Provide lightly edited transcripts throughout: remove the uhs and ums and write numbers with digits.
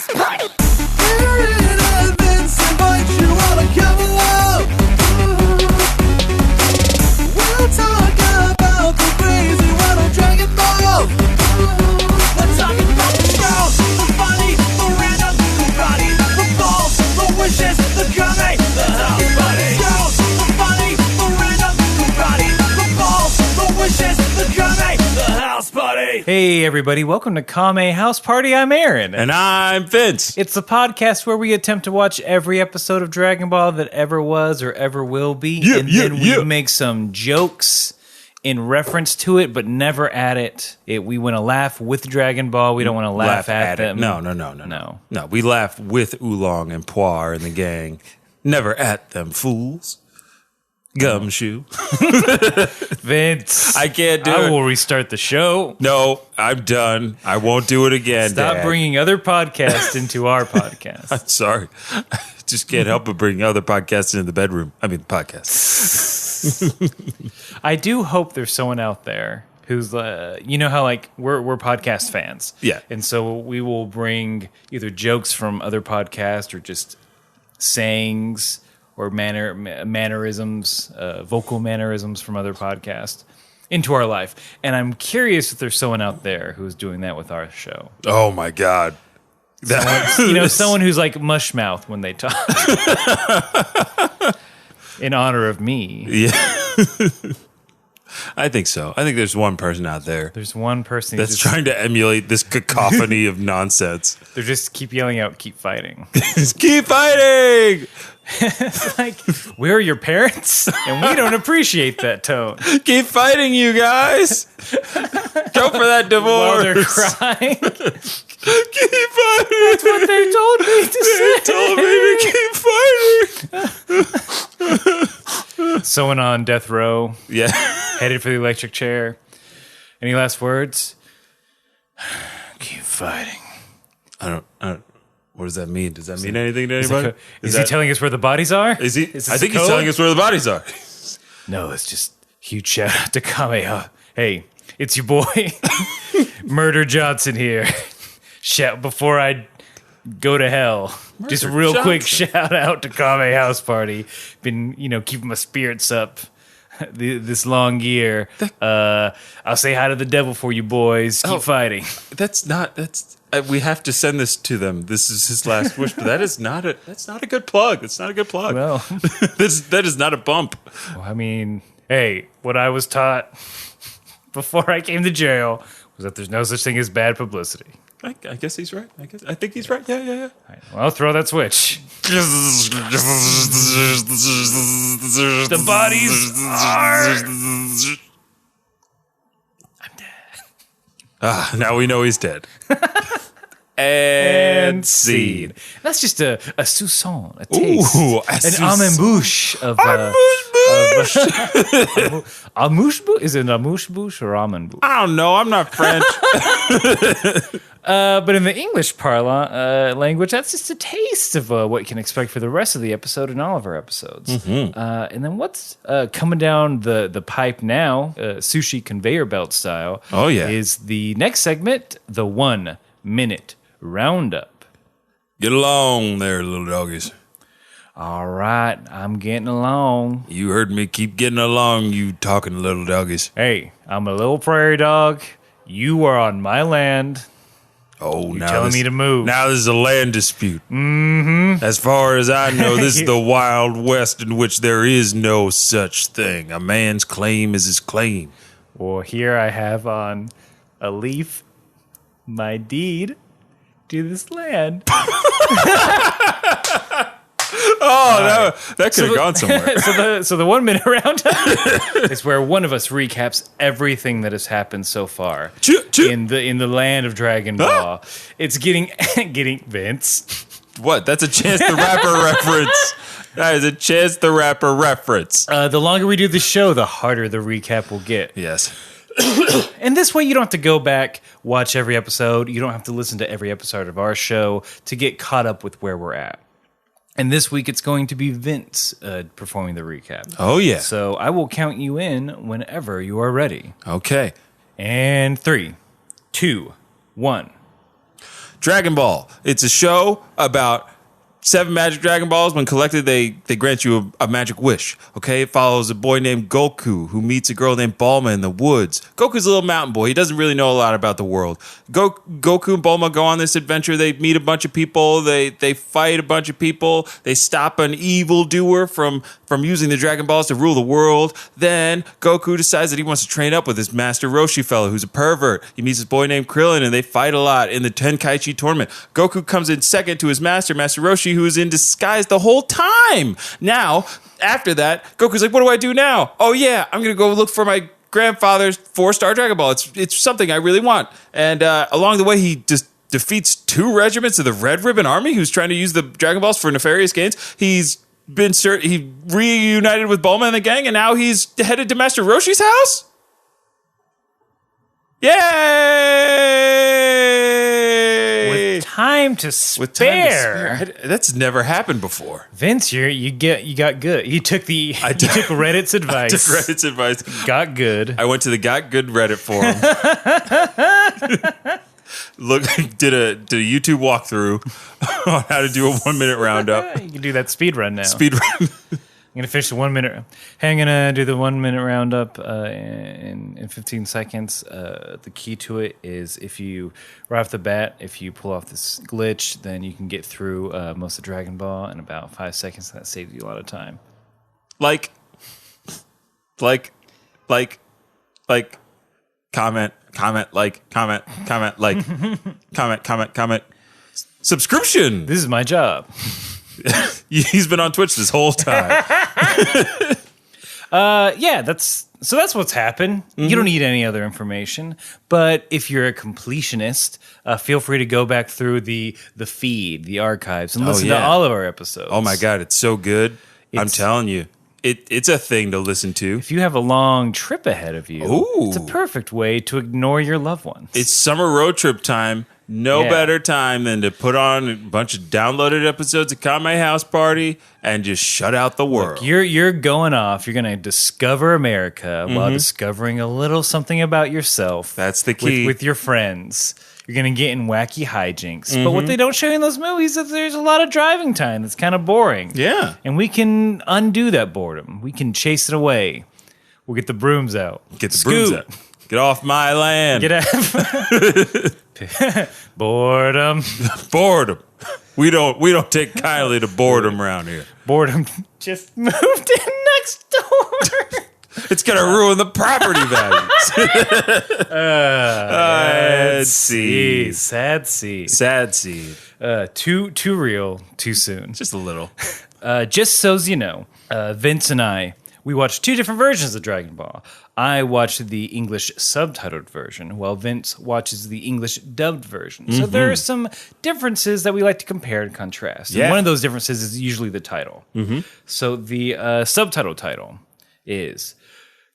house party. We'll talk about the crazy world of Dragon Ball. We're talking about the show, the funny, the random, the body, the balls, the wishes, the Kame, the house party. Show, the funny, the random, the body, the balls, the wishes, the Kame, the house party. Hey everybody, welcome to Kame House Party. I'm Aaron. And I'm Vince. It's the podcast where we attempt to watch every episode of Dragon Ball that ever was or ever will be. We make some jokes in reference to it, but never at it. We want to laugh with Dragon Ball. We don't want to laugh at them. No. No, we laugh with Oolong and Poir and the gang. Never at them fools. Gumshoe. Vince. I can't do it. I will restart the show. No, I'm done. I won't do it again, Stop Dad. bringing other podcasts into our podcast. I'm sorry. I just can't help but bring other podcasts into the bedroom. I mean, the podcast. I do hope there's someone out there who's, you know how like we're podcast fans. Yeah. And so we will bring either jokes from other podcasts or just sayings or mannerisms, vocal mannerisms from other podcasts into our life. And I'm curious if there's someone out there who's doing that with our show. Oh, my God. Someone who's like mush mouth when they talk. In honor of me. Yeah. I think so. I think there's one person out there. There's one person that's trying to emulate this cacophony of nonsense. They just keep yelling out, keep fighting. Keep fighting! It's like, we're your parents, and we don't appreciate that tone. Keep fighting, you guys! Go for that divorce! While they're crying. Keep fighting! That's what they told me to say. Told me to keep fighting! Someone on death row. Yeah. Headed for the electric chair. Any last words? Keep fighting. I don't. What does that mean? Does that mean anything to anybody? Is he telling us where the bodies are? Is he? I think he's telling us where the bodies are. No, it's just huge shout out to Kame. Hey, it's your boy, Murder Johnson here. Shout before I go to hell. Murder just real Johnson. quick shout out to Kame House Party. Been keeping my spirits up this long year. I'll say hi to the devil for you boys. Keep fighting. We have to send this to them. This is his last wish, but that's not a good plug. That's not a good plug. Well, that is not a bump. well, I mean, hey, what I was taught before I came to jail was that there's no such thing as bad publicity. I guess he's right. I think he's right. Yeah. All right, well, throw that switch. The bodies are... I'm dead. Now we know he's dead. And scene. That's just a soupçon, a taste. Ooh, an amuse-bouche of... Amuse-bouche? Is it an amuse-bouche or almond-bouche? I don't know. I'm not French. But in the English parlance language, that's just a taste of what you can expect for the rest of the episode and all of our episodes. Mm-hmm. And then what's coming down the pipe now, sushi conveyor belt style, is the next segment, the 1 minute roundup. Get along there, little doggies. All right, I'm getting along. You heard me. Keep getting along, you talking little doggies. Hey, I'm a little prairie dog. You are on my land. Oh, You're now telling me to move. Now this is a land dispute. Mm-hmm. As far as I know, this is the Wild West in which there is no such thing. A man's claim is his claim. Well, here I have on a leaf my deed to this land. That could have gone somewhere. So the 1 minute roundup is where one of us recaps everything that has happened so far in the land of Dragon Ball. It's getting Vince. What? That's a Chance the Rapper reference. That is a Chance the Rapper reference. The longer we do the show, the harder the recap will get. Yes. And this way you don't have to go back, watch every episode. You don't have to listen to every episode of our show to get caught up with where we're at. And this week it's going to be Vince performing the recap. Oh, yeah. So I will count you in whenever you are ready. Okay. And 3, 2, 1. Dragon Ball. It's a show about 7 magic Dragon Balls. When collected, they grant you a magic wish. Okay, it follows a boy named Goku who meets a girl named Bulma in the woods. Goku's a little mountain boy. He doesn't really know a lot about the world. Goku and Bulma go on this adventure. They meet a bunch of people. They fight a bunch of people. They stop an evildoer from using the Dragon Balls to rule the world. Then Goku decides that he wants to train up with his master Roshi fellow, who's a pervert. He meets this boy named Krillin, and they fight a lot in the Tenkaichi tournament. Goku comes in second to his master Roshi, who is in disguise the whole time. Now, after that, Goku's like, what do I do now? Oh yeah, I'm going to go look for my grandfather's 4-star Dragon Ball. It's something I really want. And along the way, he just defeats 2 regiments of the Red Ribbon Army who's trying to use the Dragon Balls for nefarious gains. He reunited with Bulma and the gang, and now he's headed to Master Roshi's house? Yay! With time to spare. That's never happened before. Vince, you got good. You took Reddit's advice. I took Reddit's advice. Got good. I went to the Got Good Reddit forum. Did a YouTube walkthrough on how to do a 1-minute roundup. You can do that speed run now. Speed run. I'm gonna finish the 1 minute. Hey, I'm gonna do the 1 minute roundup in 15 seconds. The key to it is right off the bat, if you pull off this glitch, then you can get through most of Dragon Ball in about 5 seconds. That saves you a lot of time. Like, comment, subscription. This is my job. He's been on Twitch this whole time. That's what's happened. Mm-hmm. You don't need any other information. But if you're a completionist, feel free to go back through the feed, the archives, and listen to all of our episodes. Oh my God, it's so good. I'm telling you. It's a thing to listen to. If you have a long trip ahead of you, it's a perfect way to ignore your loved ones. It's summer road trip time. No better time than to put on a bunch of downloaded episodes of Kame House Party and just shut out the world. Look, you're going off. You're going to discover America while discovering a little something about yourself. That's the key. With your friends. You're going to get in wacky hijinks. But what they don't show you in those movies is that there's a lot of driving time that's kind of boring. Yeah. And we can undo that boredom. We can chase it away. We'll get the brooms out. Get the brooms out. Get off my land. Get out. Boredom. Boredom. We don't take kindly to boredom around here. Boredom just moved in next door. It's gonna ruin the property values. Sad seed. Sad seed. Too real. Too soon. Just a little. Just so you know, Vince and I, we watched 2 different versions of Dragon Ball. I watched the English subtitled version, while Vince watches the English dubbed version. So there are some differences that we like to compare and contrast. Yeah. And one of those differences is usually the title. So the subtitle title is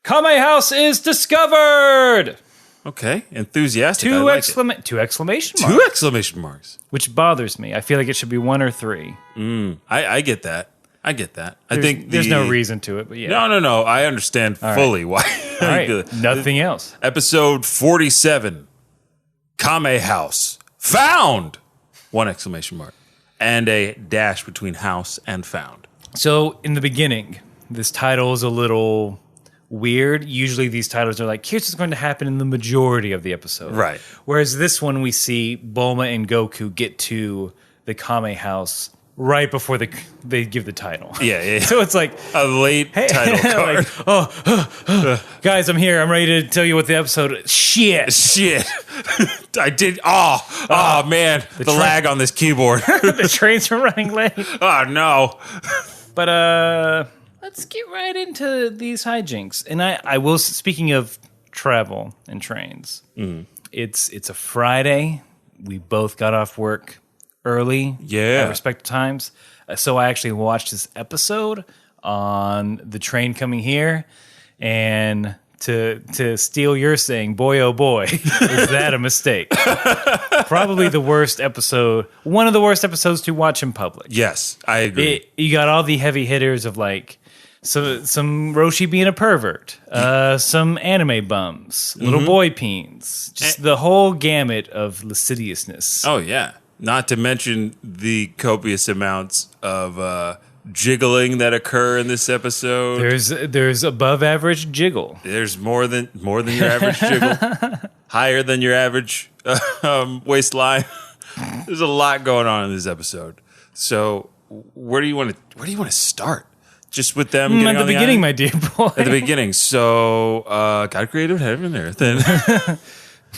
Kame House is discovered! Okay, enthusiastic. 2 like exclamation marks. 2 exclamation marks. Which bothers me. I feel like it should be 1 or 3. I get that. I think there's no reason to it, but yeah. No. I understand fully why. All right. Nothing else. Episode 47, Kame House found! 1 exclamation mark and a dash between house and found. So in the beginning, this title is a little weird. Usually these titles are like, here's what's going to happen in the majority of the episode. Right. Whereas this one, we see Bulma and Goku get to the Kame House right before they give the title. Yeah. So it's like a late title card. Like, guys, I'm here. I'm ready to tell you what the episode. Shit. I did. Oh man, the lag on this keyboard. The trains are running late. Oh no. But let's get right into these hijinks. And I will. Speaking of travel and trains, it's a Friday. We both got off work early at respective times. So I actually watched this episode on the train coming here, and to steal your saying, boy oh boy, is that a mistake? Probably the worst episode, one of the worst episodes to watch in public. Yes, I agree. You got all the heavy hitters of like some Roshi being a pervert, some anime bums, little boy peens, just the whole gamut of lasciviousness. Oh yeah. Not to mention the copious amounts of jiggling that occur in this episode. There's above average jiggle. There's more than your average jiggle, higher than your average waistline. There's a lot going on in this episode. So where do you want to start? Just with them getting at the on beginning, island? my dear boy. At the beginning. So got a creative head in there. Then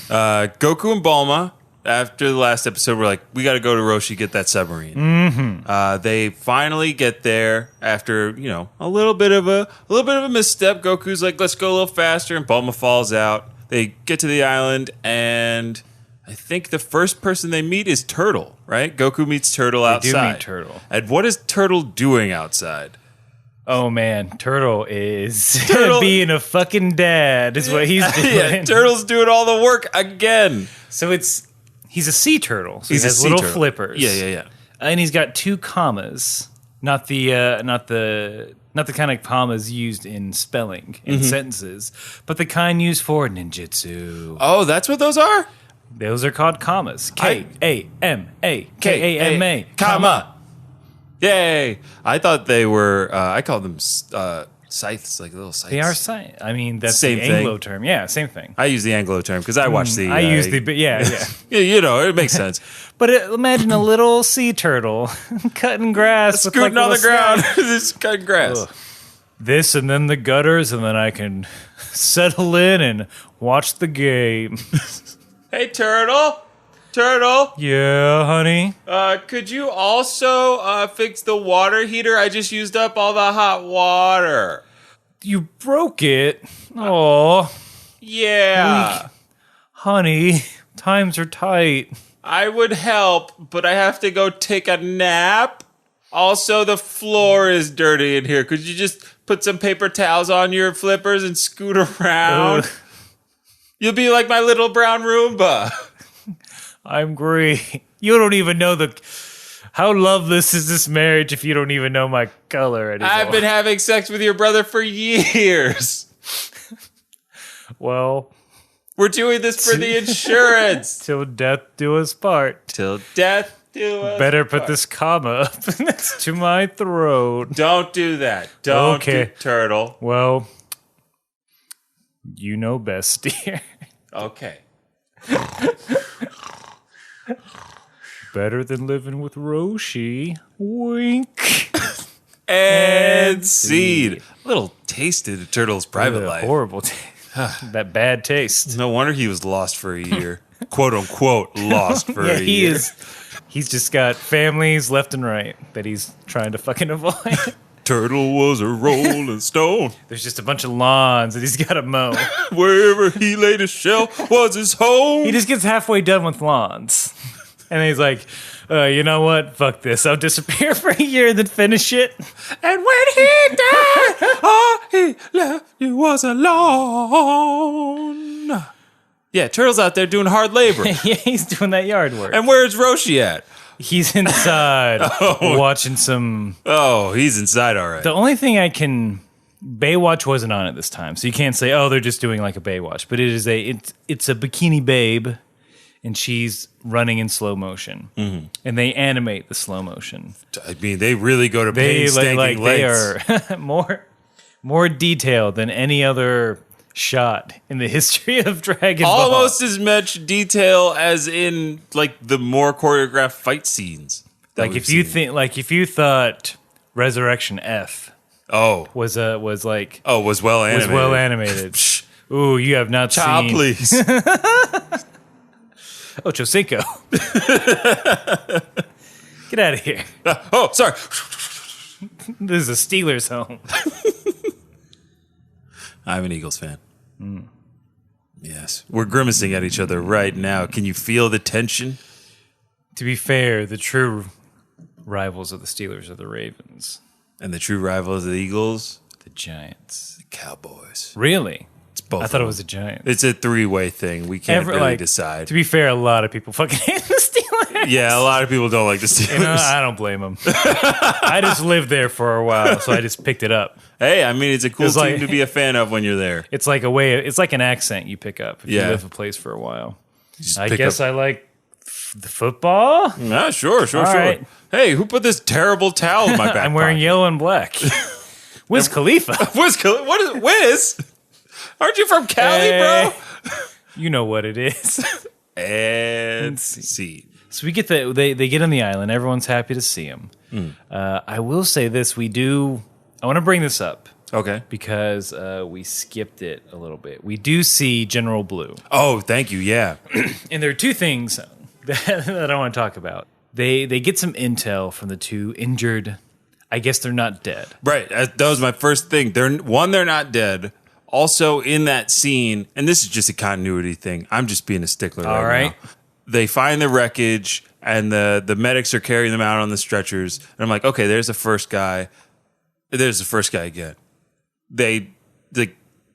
Goku and Bulma, after the last episode, were like, we got to go to Roshi, get that submarine. Mm-hmm. They finally get there after a little bit of a misstep. Goku's like, let's go a little faster, and Bulma falls out. They get to the island, and I think the first person they meet is Turtle. Right? Goku meets Turtle outside. They do meet Turtle. And what is Turtle doing outside? Oh man, Turtle is being a fucking dad is what he's doing. Yeah, Turtle's doing all the work again. So he's a sea turtle. So He's he has a sea little turtle. flippers. Yeah. And he's got 2 commas, not the kind of commas used in spelling in sentences, but the kind used for ninjutsu. Oh, that's what those are? Those are called commas. K-A-M-A. K-A-M-A. Comma. Yay. I thought they were, I called them scythes, like little scythes. They are science. I mean, that's Same the thing. Anglo term. Yeah, same thing. I use the Anglo term because I watch the... I use the... Yeah. Yeah, it makes sense. But imagine a little sea turtle cutting grass. with Scooting like on the little ground. snacks. Just cutting grass. Ugh. This and then the gutters, and then I can settle in and watch the game. Hey, Turtle. Turtle. Yeah, honey. Could you also fix the water heater? I just used up all the hot water. You broke it. Oh, Yeah. honey, times are tight. I would help, but I have to go take a nap. Also, the floor is dirty in here. Could you just put some paper towels on your flippers and scoot around? Ugh. You'll be like my little brown Roomba. I'm great. You don't even know how loveless is this marriage if you don't even know my color anymore. I've been having sex with your brother for years. Well, We're doing this for the insurance. till death do us part. Till death do us Better put part. this comma up next to my throat. Don't do that. Don't Okay. do Turtle. Well, you know best, dear. Okay. Better than living with Roshi. Wink. And seed. A little taste of the Turtle's private Ugh, life. horrible. That bad taste. No wonder he was lost for a year. Quote unquote lost for Yeah, a he year. is. He's just got families left and right that he's trying to fucking avoid. Turtle was a rolling stone. There's just a bunch of lawns that he's got to mow. Wherever he laid his shell was his home. He just gets halfway done with lawns. And then he's like, you know what? Fuck this. I'll disappear for a year and then finish it. And when he died, all he left you was alone. Yeah, Turtle's out there doing hard labor. Yeah, he's doing that yard work. And where's Roshi at? He's inside watching some... Oh, he's inside all right. The only thing I can... Baywatch wasn't on at this time, so you can't say, oh, they're just doing like a Baywatch. But it's a bikini babe, and she's running in slow motion. Mm-hmm. And they animate the slow motion. I mean, they really go to They painstaking they lengths. are more detailed than any other shot in the history of Dragon Ball. Almost as much detail as in like the more choreographed fight scenes. Like if you thought Resurrection F was was well animated. Ooh, you have not Child, seen please. Ocho Cinco. Get out of here. Oh, sorry. This is a Steelers home. I'm an Eagles fan. Yes. We're grimacing at each other right now. Can you feel the tension? To be fair, the true rivals of the Steelers are the Ravens. And the true rivals of the Eagles? The Giants. The Cowboys. Really? It's both. I thought it was the Giants. It's a three-way thing. We can't really decide. To be fair, a lot of people fucking hate the Steelers. Yeah, a lot of people don't like the Steelers. You know, I don't blame them. I just lived there for a while, so I just picked it up. Hey, I mean, it's a cool It's team like- to be a fan of when you're there. It's like it's like an accent you pick up if you Yeah. live a place for a while. Just I pick guess up- I like The football? Yeah, sure. right. Hey, who put this terrible towel in my back I'm wearing pocket? yellow and black. Wiz Khalifa. What is Wiz? Aren't you from Cali, bro? You know what it is. And see. So we get they get on the island. Everyone's happy to see him. I will say this. I want to bring this up. Okay. Because we skipped it a little bit. We do see General Blue. Oh, thank you. Yeah. And there are two things that I want to talk about. They get some intel from the two injured. I guess they're not dead. Right. That was my first thing. They're not dead. Also, in that scene, and this is just a continuity thing. I'm just being a stickler All right. now. They find the wreckage, and the medics are carrying them out on the stretchers. And I'm like, okay, there's the first guy. There's the first guy again. I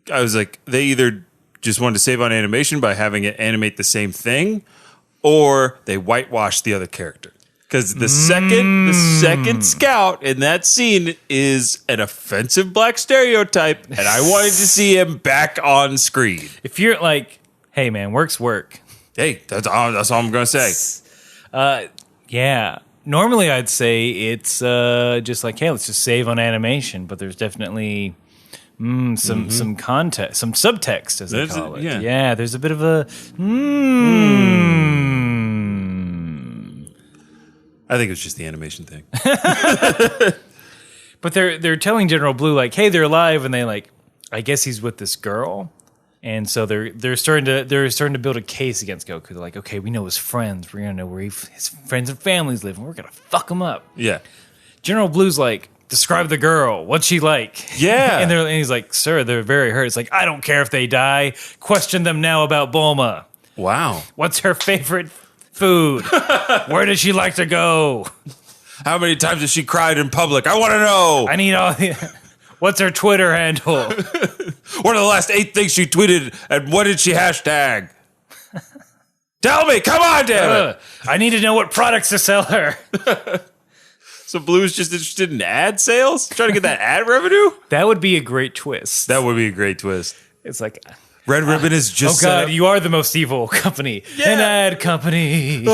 was like, they either just wanted to save on animation by having it animate the same thing, or they whitewashed the other character. Because the second scout in that scene is an offensive black stereotype, and I wanted to see him back on screen. If you're like, hey man, work's work. Hey, that's all I'm gonna say. Yeah. Normally I'd say it's just like, hey, let's just save on animation, but there's definitely some context, some subtext, as they call it. Yeah, there's a bit of a I think it was just the animation thing. But they're telling General Blue like, hey, they're alive, and they like, I guess he's with this girl, and so they're starting to build a case against Goku. They're like, okay, we know his friends, we're gonna know where his friends and families live, and we're gonna fuck him up. Yeah. General Blue's like, describe the girl. What's she like? Yeah. and he's like, sir, they're very hurt. It's like, I don't care if they die. Question them now about Bulma. Wow. What's her favorite food? Where does she like to go? How many times has she cried in public? I want to know. I need all the... What's her Twitter handle? What are the last 8 things she tweeted, and what did she hashtag? Tell me. Come on, damn it. I need to know what products to sell her. So Blue's just interested in ad sales? Trying to get that ad revenue? That would be a great twist. That would be a great twist. It's like... Red Ribbon is just... Oh, God, you are the most evil company. Yeah. An ad company.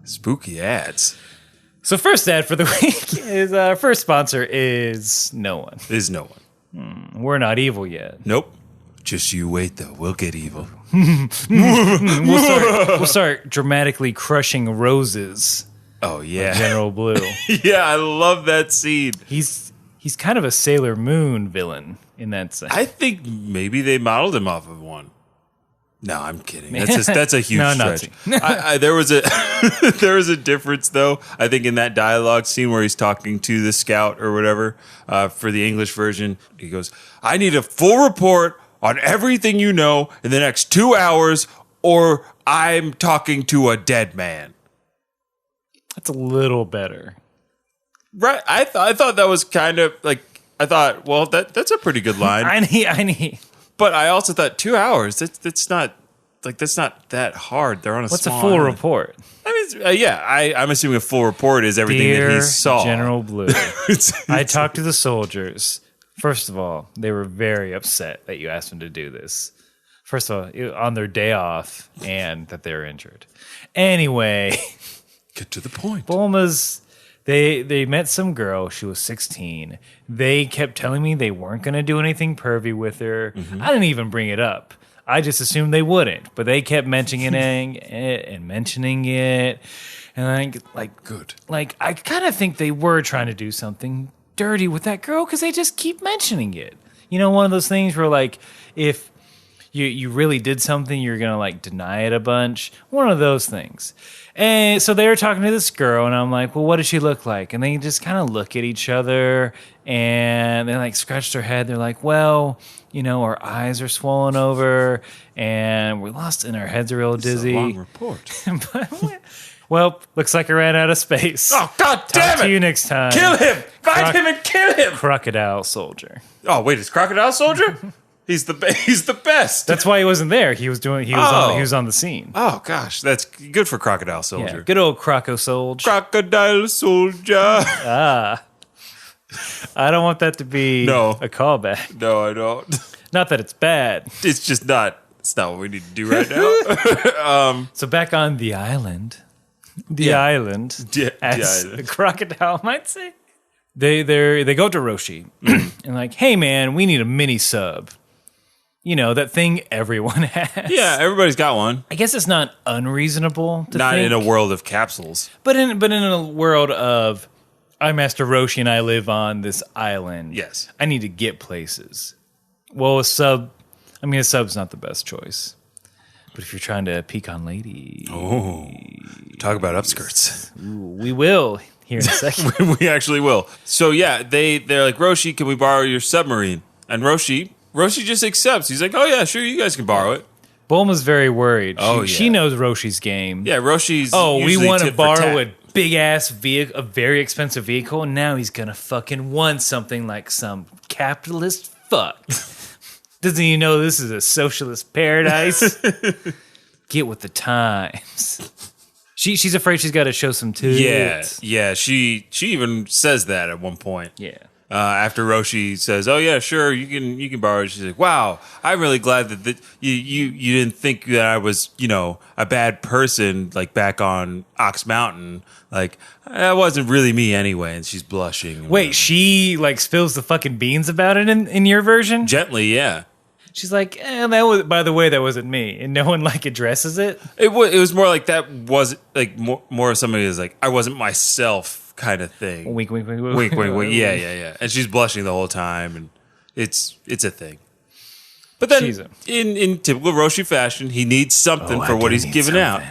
Spooky ads. So first ad for the week is... first sponsor is no one. Is no one. We're not evil yet. Nope. Just you wait, though. We'll get evil. We'll start dramatically crushing roses. Oh, yeah. General Blue. Yeah, I love that scene. He's kind of a Sailor Moon villain in that sense. I think maybe they modeled him off of one. No, I'm kidding. That's a huge stretch. There was a difference though. I think in that dialogue scene where he's talking to the scout or whatever for the English version, he goes, "I need a full report on everything you know in the next 2 hours, or I'm talking to a dead man." That's a little better. Right. I thought that was kind of like, I thought, well, that's a pretty good line. I need. But I also thought 2 hours. That's not that hard. They're on a. What's a small full island. report? I mean, I'm assuming a full report is everything that he saw. General Blue. I talked to the soldiers. First of all, they were very upset that you asked them to do this. First of all, on their day off, and that they're injured. Anyway, Get to the point. Bulma's. They met some girl. She was 16. They kept telling me they weren't going to do anything pervy with her. Mm-hmm. I didn't even bring it up. I just assumed they wouldn't. But they kept mentioning it and mentioning it. And good. Like, I kind of think they were trying to do something dirty with that girl because they just keep mentioning it. You know, one of those things where, like, if you really did something, you're going to, like, deny it a bunch. One of those things. And so they were talking to this girl, and I'm like, well, what does she look like? And they just kind of look at each other, and they, like, scratch their head. They're like, well, you know, our eyes are swollen over, and we're lost, and our heads are real dizzy. It's a long report. Well, looks like I ran out of space. Oh, God damn it! Talk to you next time. Kill him! Find him and kill him! Crocodile Soldier. Oh, wait, is Crocodile Soldier? He's the best. That's why he wasn't there. He was on the scene. Oh gosh, that's good for Crocodile Soldier. Yeah, good old Croco Soldier. Crocodile Soldier. I don't want that to be No. a callback. No, I don't. Not that it's bad. It's just not. It's not what we need to do right now. So back on the island. The island. As island. a crocodile might say. They go to Roshi and like, hey man, we need a mini sub. You know, that thing everyone has. Yeah, everybody's got one. I guess it's not unreasonable to Not think, in a world of capsules. but in a world of I'm Master Roshi and I live on this island. Yes. I need to get places. Well, a sub's not the best choice. But if you're trying to peek on ladies, Talk about upskirts. we will here in a second. We actually will. So yeah, they're like, Roshi, can we borrow your submarine? And Roshi just accepts. He's like, oh yeah, sure, you guys can borrow it. Bulma's very worried. She Yeah. knows Roshi's game. Yeah, Roshi's. We usually want to tit for borrow tat. a big ass vehicle, a very expensive vehicle. And now he's gonna fucking want something like some capitalist fuck. Doesn't he know this is a socialist paradise? Get with the times. She's afraid she's got to show some tits. Yeah. She even says that at one point. Yeah. After Roshi says, "Oh yeah, sure, you can borrow it," she's like, "Wow, I'm really glad that you didn't think that I was, a bad person like back on Ox Mountain. Like that wasn't really me anyway." And she's blushing. Wait, she like spills the fucking beans about it in your version? Gently, yeah. She's like, that was, by the way, that wasn't me, and no one like addresses it. It was more like that was like more of somebody who's like, I wasn't myself kind of thing. Wink, wink, wink, Wink, wink, wink. Yeah. And she's blushing the whole time, and it's a thing. But then, in typical Roshi fashion, he needs something for what he's giving out.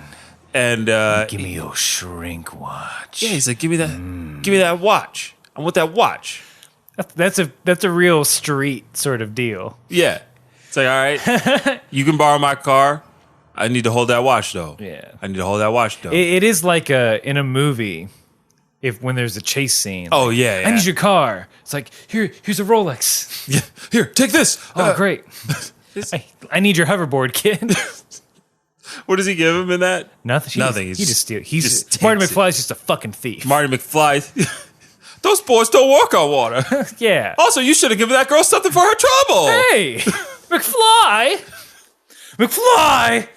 And Give me your shrink watch. yeah, he's like, give me that watch. I want that watch. That's a real street sort of deal. Yeah, it's like, all right, you can borrow my car. I need to hold that watch though. Yeah. I need to hold that watch though. It is like in a movie, when there's a chase scene. Oh yeah. I need your car. It's like, here's a Rolex. Yeah, here, take this. Oh, great. I need your hoverboard, kid. What does he give him in that? Nothing. Nothing. He just steals. just Marty takes it. McFly's just a fucking thief. Marty McFly. Those boys don't walk on water. Yeah. Also, you should have given that girl something for her trouble. Hey, McFly,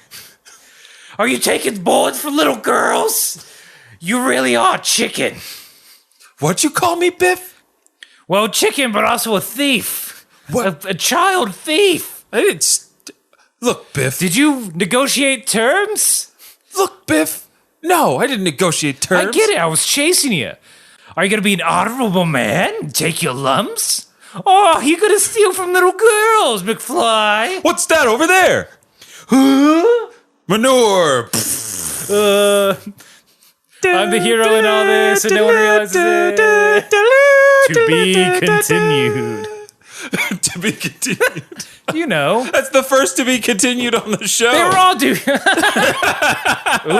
are you taking bullets for little girls? You really are chicken. What'd you call me, Biff? Well, chicken, but also a thief. What? A child thief. I didn't. Look, Biff. Did you negotiate terms? Look, Biff. No, I didn't negotiate terms. I get it. I was chasing you. Are you going to be an honorable man and take your lumps? Oh, you're going to steal from little girls, McFly. What's that over there? Huh? Manure. I'm the hero in all this, and no one realizes it. To be continued. To be continued. You know. That's the first to be continued on the show. They were all doing.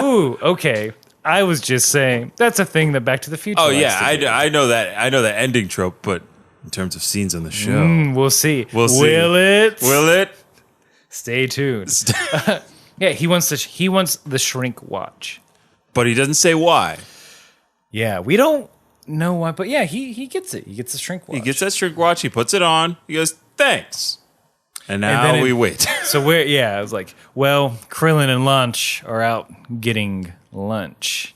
Ooh, okay. I was just saying that's a thing that Back to the Future. Oh likes yeah, to do. I know that. I know that ending trope, but in terms of scenes on the show, We'll see. We'll see. Will it? will it? Stay tuned. Yeah, he wants the shrink watch. But he doesn't say why. Yeah, we don't know why, but yeah, he gets it. He gets the shrink watch. He gets that shrink watch. He puts it on. He goes, "Thanks." And now then we wait. So I was like, well, Krillin and Lunch are out getting lunch.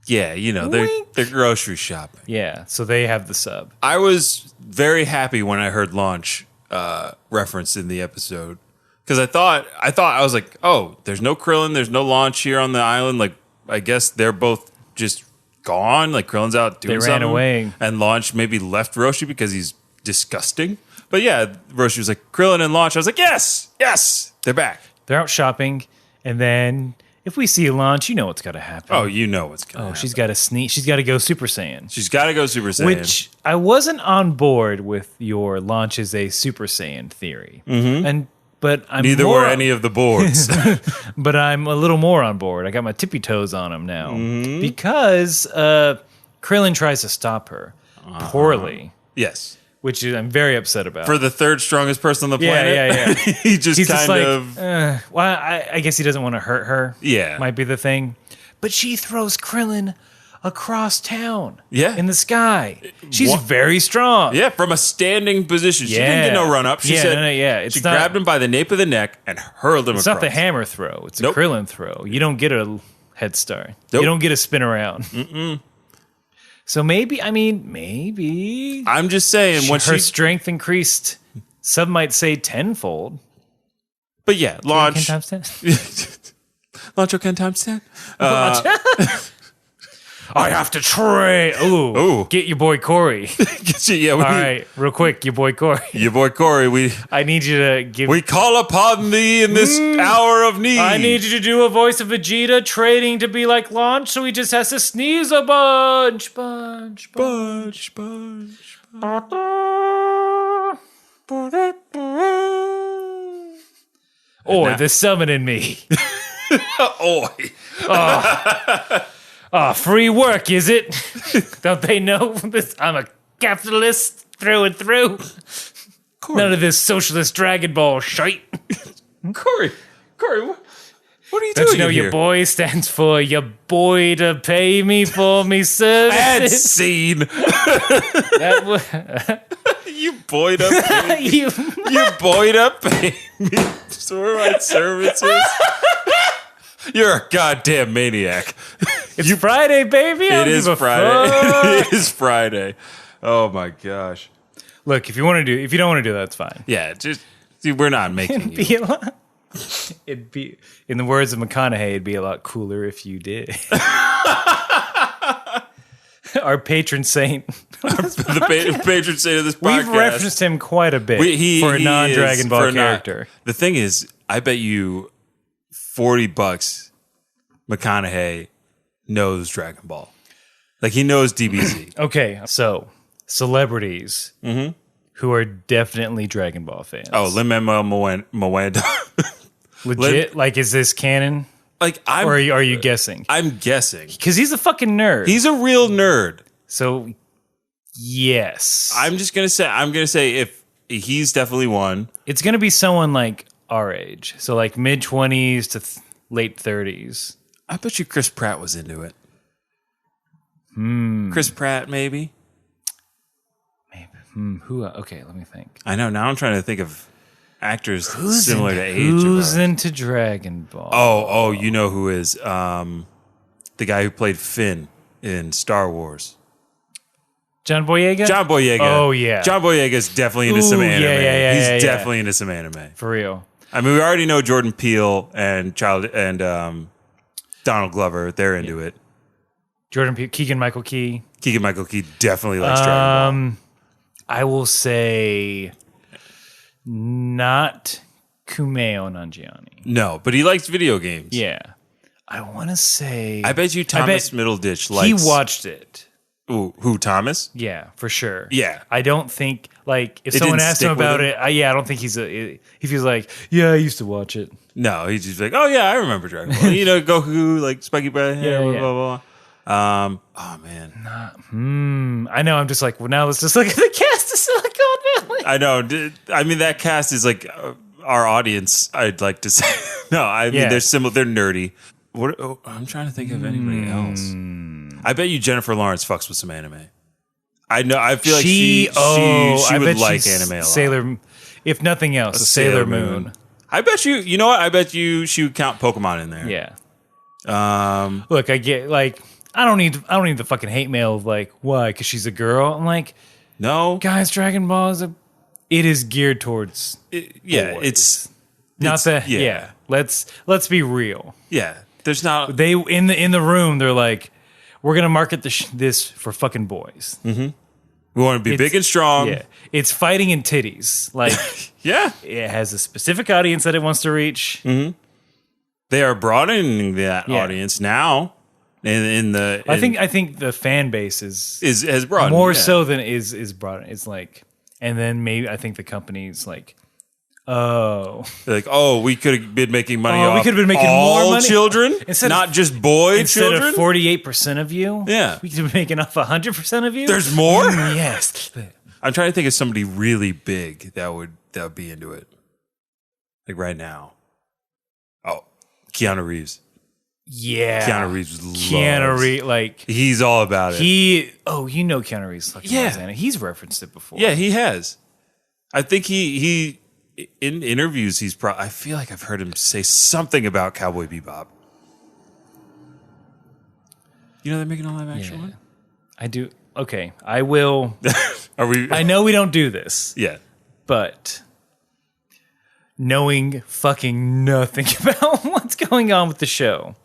Yeah, they're grocery shopping. Yeah, so they have the sub. I was very happy when I heard launch referenced in the episode because I was like, oh, there's no Krillin, there's no launch here on the island. Like, I guess they're both just gone. Like Krillin's out doing something. They ran away, and Launch maybe left Roshi because he's disgusting. But yeah, Roshi was like Krillin and Launch. I was like, yes, they're back. they're out shopping, and then if we see a launch, you know what's got to happen. Oh, you know what's going to happen. She's got to sneak. She's got to go Super Saiyan. She's got to go Super Saiyan. Which I wasn't on board with your launch as a Super Saiyan theory. Mm-hmm. But I'm neither were any of the boards. But I'm a little more on board. I got my tippy toes on him now because Krillin tries to stop her poorly. Yes. Which I'm very upset about. For the third strongest person on the planet. Yeah. He's just well, I guess he doesn't want to hurt her. Yeah. Might be the thing. But she throws Krillin across town. Yeah. In the sky. She's What? very strong. Yeah, from a standing position. She didn't get no run up. She said, It's she not, grabbed him by the nape of the neck and hurled him It's across. not the hammer throw. It's a Nope. Krillin throw. You don't get a head start. Nope. You don't get a spin around. So maybe, I'm just saying, when her she, strength increased, some might say tenfold. but yeah, Ken launch. times 10. Launch your Ken times 10. I have to train. Ooh. Get your boy Corey. Yeah, All right, real quick, your boy Corey. your boy Corey, I need you to give. we call upon thee in this hour of need. I need you to do a voice of Vegeta training to be like Launch, so he just has to sneeze a bunch. Bunch. Or the summon in me. Oi. Free work, is it? Don't they know this? I'm a capitalist through and through. None of this socialist Dragon Ball shite. Corey, what are you Don't doing you know in your here? boy stands for your boy to pay me for me services? And scene. That You boyed up. you. You boyed up me for my services. You're a goddamn maniac. It's Friday, baby. I don't It is give a Friday. fuck. It is Friday. Oh my gosh. Look, if you don't want to do that, that's fine. Yeah, just see, we're not making you. Be a lot. It'd be, in the words of McConaughey, it'd be a lot cooler if you did. Our patron saint. The patron saint of this podcast. We've referenced him quite a bit for a He non-Dragon is Ball for a non- character. The thing is, I bet you $40 McConaughey knows Dragon Ball. Like, he knows DBZ. Okay, so celebrities who are definitely Dragon Ball fans. Oh, Lin-Manuel Miranda. Legit? Like, is this canon? Like, Or are you guessing? I'm guessing. Because he's a fucking nerd. He's a real nerd. So, yes. I'm gonna say if he's definitely one. It's going to be someone like our age. So, like mid-20s to late 30s. I bet you Chris Pratt was into it. Chris Pratt, maybe. Who? Okay, let me think. I know. Now I'm trying to think of actors similar to age. Who's of ours. into Dragon Ball? Oh, you know who is the guy who played Finn in Star Wars. John Boyega? John Boyega. Oh, yeah. John Boyega is definitely into some Ooh, anime. yeah, He's yeah. definitely into some anime. For real. I mean, we already know Jordan Peele and Donald Glover. They're into it. Keegan-Michael Key. Keegan-Michael Key definitely likes Dragon Ball. I will say not Kumail Nanjiani. No, but he likes video games. Yeah. I want to say... I bet you Thomas Middleditch likes... He watched it. Ooh, who, Thomas? Yeah, for sure. Yeah. I don't think, like, if It someone didn't asked him stick with about him? it, I don't think if he's like, yeah, I used to watch it. No, he's just like, oh yeah, I remember Dragon Ball. You know, Goku, like Spiky Bright hair, Yeah, blah, yeah. blah, blah. Oh man. I know, I'm just like, well, now let's just look at the cast of Silicon Valley. I know. I mean, that cast is like our audience, I'd like to say. No, I mean, Yeah. they're similar. They're nerdy. What? Oh, I'm trying to think of anybody else. I bet you Jennifer Lawrence fucks with some anime. I know. I feel like she I would bet like she's anime a lot. Sailor, if nothing else, a Sailor Moon. I bet you. You know what? I bet you she would count Pokemon in there. Yeah. Look, I get like I don't need the fucking hate mail of like why because she's a girl. I'm like, No. guys, Dragon Ball it is geared towards Yeah. boys. It's not that. yeah. Yeah. Let's be real. yeah. There's not. They in the room. They're like, we're gonna market this for fucking boys. We want to be big and strong. Yeah, it's fighting in titties. Like Yeah. it has a specific audience that it wants to reach. They are broadening that Yeah. audience now. I think the fan base is has broadened more yeah. so than is broad. It's like, and then maybe I think the company's like, oh, They're like, oh, we could have been making money Oh, we off could have been making all more money. children, Instead not of- just boy instead children. of 48% of you, Yeah. we could be making off 100% of you. There's more. Yes. I'm trying to think of somebody really big that would be into it, like right now. Oh, Keanu Reeves. Yeah. Keanu Reeves loves. Keanu Reeves, like He's all about it. Keanu Reeves fucking Yeah. loves anime. He's referenced it before. Yeah, he has. I think he in interviews I feel like I've heard him say something about Cowboy Bebop. You know they're making a live action one? I do. Okay, I will. Are we? I know we don't do this, Yeah. but knowing fucking nothing about what's going on with the show,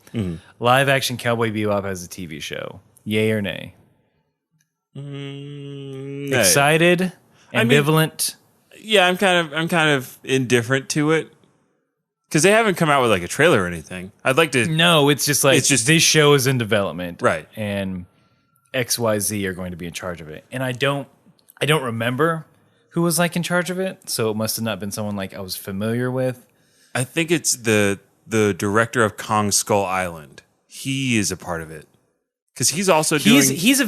live action Cowboy Bebop has a TV show. Yay or nay? No. Excited, I mean- ambivalent. Yeah, I'm kind of indifferent to it because they haven't come out with like a trailer or anything. I'd like to. No, it's just like this show is in development, Right. And XYZ are going to be in charge of it, and I don't remember who was like in charge of it, so it must have not been someone like I was familiar with. I think it's the director of Kong Skull Island. He is a part of it because he's also doing. He is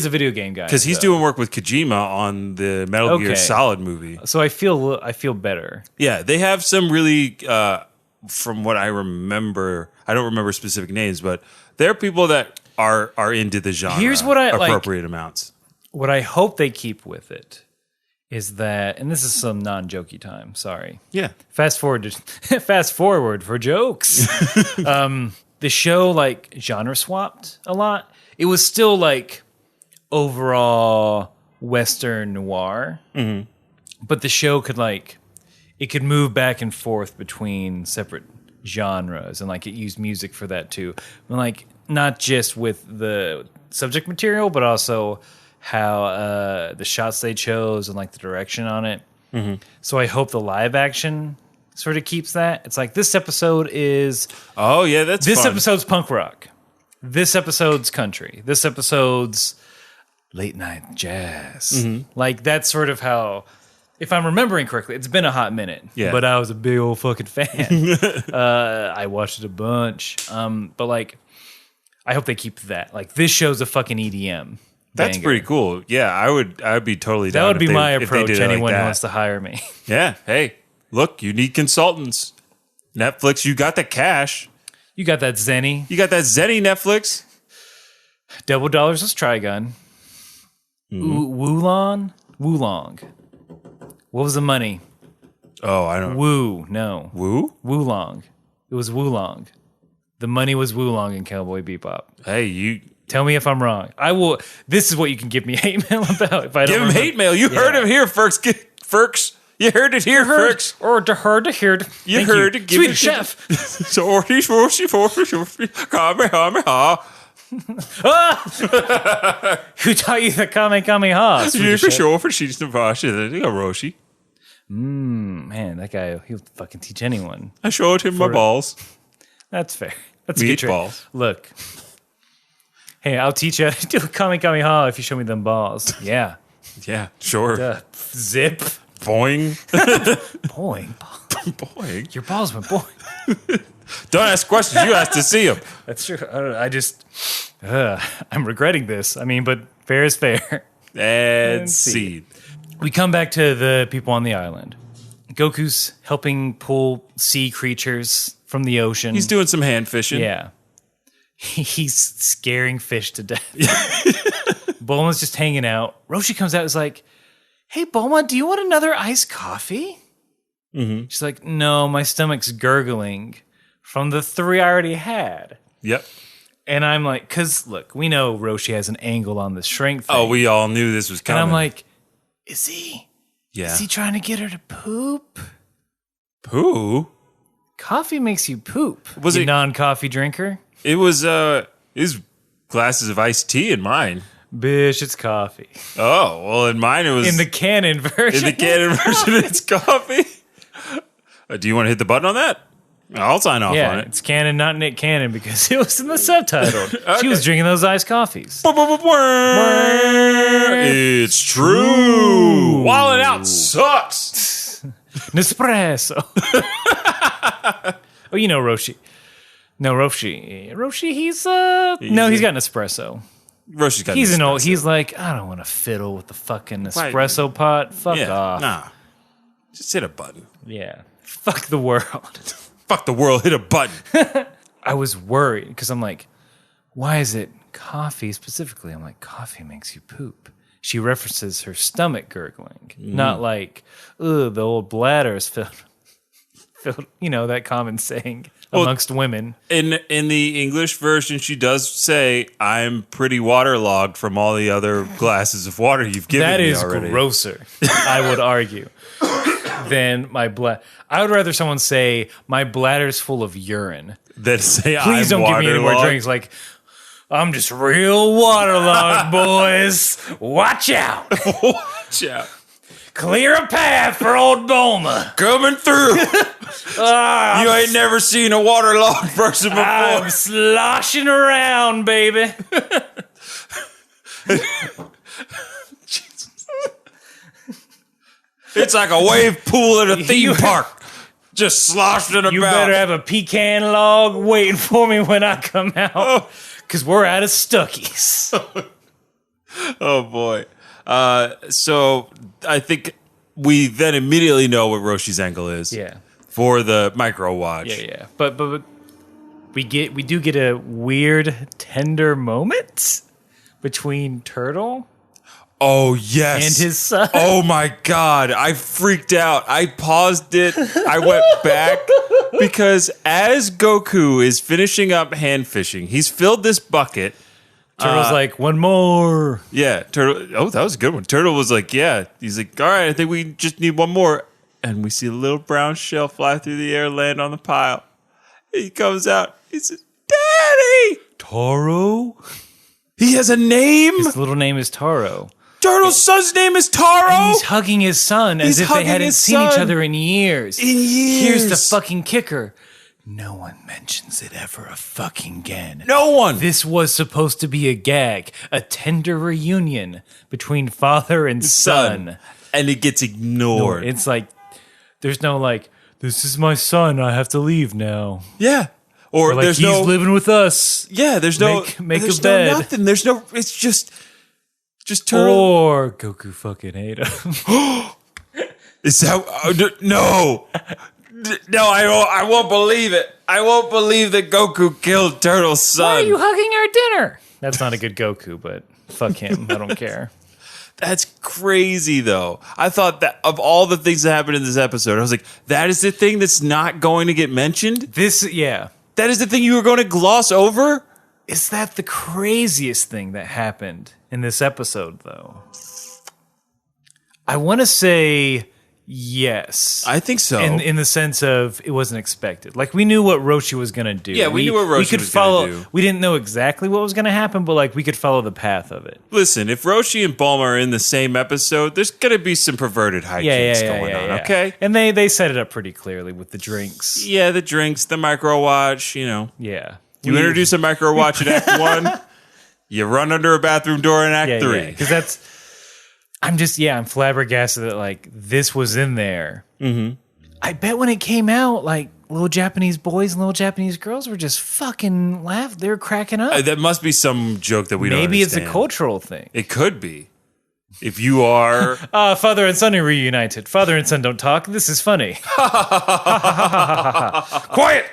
a video game guy Because he's doing work with Kojima on the Metal Gear Okay. Solid movie. So I feel better. Yeah, they have some really, from what I remember, I don't remember specific names, but there are people that are into the genre. Here's what I like. appropriate amounts. What I hope they keep with it is that, and this is some non-jokey time. Sorry. Yeah, Fast forward for jokes. The show like genre swapped a lot. It was still like overall Western noir, but the show could move back and forth between separate genres, and like it used music for that too. And like not just with the subject material, but also how the shots they chose and like the direction on it. So I hope the live action sort of keeps that. It's like this episode is oh yeah, that's this fun. episode's punk rock. This episode's country. This episode's late night jazz. Like that's sort of how, if I'm remembering correctly, it's been a hot minute. Yeah. But I was a big old fucking fan. I watched it a bunch. But like, I hope they keep that. Like this show's a fucking EDM. That's banger. pretty cool. Yeah, I would be totally down. That would be if they- my if they approach. did it like Anyone who that. wants to hire me. Yeah. Hey, look, you need consultants. Netflix, you got the cash. You got that Zenny. You got that Zenny Netflix. Double dollars was Trigun. Wulong? What was the money? Oh, I don't. No. Woo? Wulong. It was Wulong. The money was Wulong in Cowboy Bebop. Hey, you Tell me if I'm wrong. I will. This is what you can give me hate mail about if I don't give him remember. hate mail. You heard him here, Ferks. Ferks. You heard it here, Ferks. Or to heard to hear. You heard it. Give Swedish it- chef. Sorry, Kamehameha. Who taught you the Kamehameha? Swedish chef? Roshi. Man, that guy, he'll fucking teach anyone. I showed him my balls. That's fair. That's a good trick. Meatballs. Look. Hey, I'll teach you how to do Kamehameha if you show me them balls. Yeah. Yeah, sure. Zip. Boing. Boing. Boing. Your balls went boing. Don't ask questions. You ask to see them. That's true. I'm regretting this. I mean, but fair is fair. And seed. seed. We come back to the people on the island. Goku's helping pull sea creatures from the ocean. He's doing some hand fishing. Yeah. He's scaring fish to death. Bulma's just hanging out. Roshi comes out and is like, hey, Bulma, do you want another iced coffee? She's like, no, my stomach's gurgling from the 3 I already had. Yep. And I'm like, because look, we know Roshi has an angle on the shrink thing. Oh, we all knew this was and coming. I'm like, is he yeah. trying to get her to poop? Poo? Coffee makes you poop. Was you it- non-coffee drinker? It was his glasses of iced tea in mine. Bish, it's coffee. Oh, well, in mine it was In the canon version. in the canon version it's coffee. Do you want to hit the button on that? I'll sign off Yeah, on it. it's canon, not Nick Cannon, because it was in the subtitle. She was drinking those iced coffees. It's true. Wildin' Out sucks. Nespresso. Oh, you know Roshi. No, Roshi, he's he's got an espresso. Roshi's got He's an an old. espresso. He's like, I don't want to fiddle with the fucking espresso pot. Fuck off. Nah. Just hit a button. Yeah. Fuck the world. Fuck the world, hit a button. I was worried because I'm like, why is it coffee specifically? I'm like, coffee makes you poop. She references her stomach gurgling, not like, ugh, the old bladders filled, that common saying amongst women. In the English version, she does say, "I'm pretty waterlogged from all the other glasses of water you've given That me is already." grosser, I would argue, than my I would rather someone say, my bladder's full of urine. That say, Please I'm don't give me any more waterlogged. drinks. Like, I'm just real waterlogged, boys. Watch out. Watch out. Clear a path for old Bulma. Coming through. You ain't never seen a waterlogged person before. I'm sloshing around, baby. It's like a wave pool at a theme park. Just sloshing about. You better have a pecan log waiting for me when I come out. Because we're out of Stuckies. Oh, boy. So I think we then immediately know what Roshi's angle is. Yeah. For the micro watch. Yeah. But we do get a weird, tender moment between Turtle Oh, yes. and his son. Oh, my God. I freaked out. I paused it. I went back because as Goku is finishing up hand fishing, he's filled this bucket. Turtle's like, one more. Yeah. Turtle. Oh, that was a good one. Turtle was like, yeah. He's like, all right, I think we just need one more. And we see a little brown shell fly through the air, land on the pile. He comes out. He says, Daddy! Taro? He has a name? His little name is Taro. Turtle's son's name is Taro? And he's hugging his son as He's if they hugging hadn't his seen each son. other in years. Years. Here's the fucking kicker. No one mentions it ever a fucking again. No one. This was supposed to be a gag, a tender reunion between father and son. And it gets ignored. It's like, there's no like, this is my son, I have to leave now. Yeah. Or Like, there's he's no living with us. Yeah, there's no Make there's a bed. No nothing. There's no it's just Turtle. Or Goku fucking hate him. Is that no. No, I won't believe it. I won't believe that Goku killed Turtle's son. Why are you hugging our dinner? That's not a good Goku, but fuck him. I don't care. That's crazy, though. I thought that of all the things that happened in this episode, I was like, that is the thing that's not going to get mentioned? That is the thing you were going to gloss over? Is that the craziest thing that happened in this episode, though? I want to say yes. I think so. In the sense of it wasn't expected. Like, we knew what Roshi was going to do. Yeah, we knew what Roshi was gonna do. We didn't know exactly what was going to happen, but like we could follow the path of it. Listen, if Roshi and Bulma are in the same episode, there's going to be some perverted hijinks going on, okay? And they set it up pretty clearly with the drinks. Yeah, the drinks, the micro watch, you know. Yeah. You introduce a micro watch in Act 1, you run under a bathroom door in Act 3. Because I'm flabbergasted that like this was in there. Mm-hmm. I bet when it came out, like little Japanese boys and little Japanese girls were just fucking laughing. They were cracking up. That must be some joke that we don't Maybe it's understand. a cultural thing. It could be. If you are... Father and son are reunited. Father and son don't talk. This is funny. Quiet!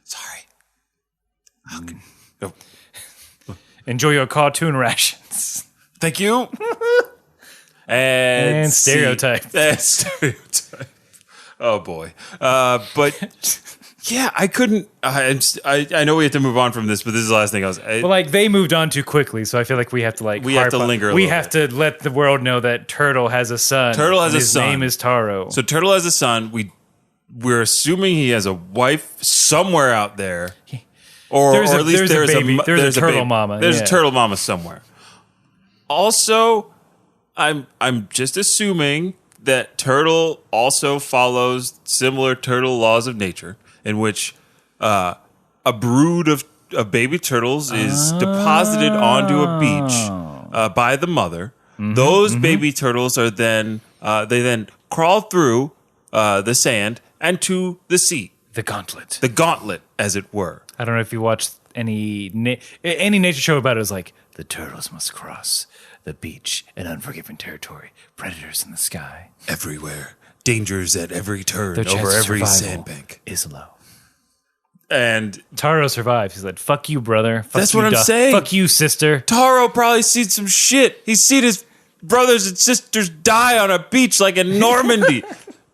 Sorry. Oh. Enjoy your cartoon rations. Thank you. and stereotype. And stereotype. Oh, boy. But... Yeah, I couldn't. I know we have to move on from this, but this is the last thing I was. Well, like they moved on too quickly, so I feel like we have to like we have to linger. We have to let the world know that Turtle has a son. Turtle has a son. His name is Taro. So Turtle has a son. We're assuming he has a wife somewhere out there, or at least there's a turtle mama. There's a turtle mama somewhere. Also, I'm just assuming that Turtle also follows similar turtle laws of nature, in which a brood of baby turtles is deposited onto a beach by the mother. Those baby turtles are then they crawl through the sand and to the sea. The gauntlet, as it were. I don't know if you watched any nature show about it. Is like the turtles must cross the beach in unforgiven territory. Predators in the sky. Everywhere dangers at every turn, The chance over of every survival sandbank. is low. And Taro survives. He's like, "Fuck you, brother. Fuck That's you, what I'm saying. Fuck you, sister." Taro probably seen some shit. He's seen his brothers and sisters die on a beach like in Normandy.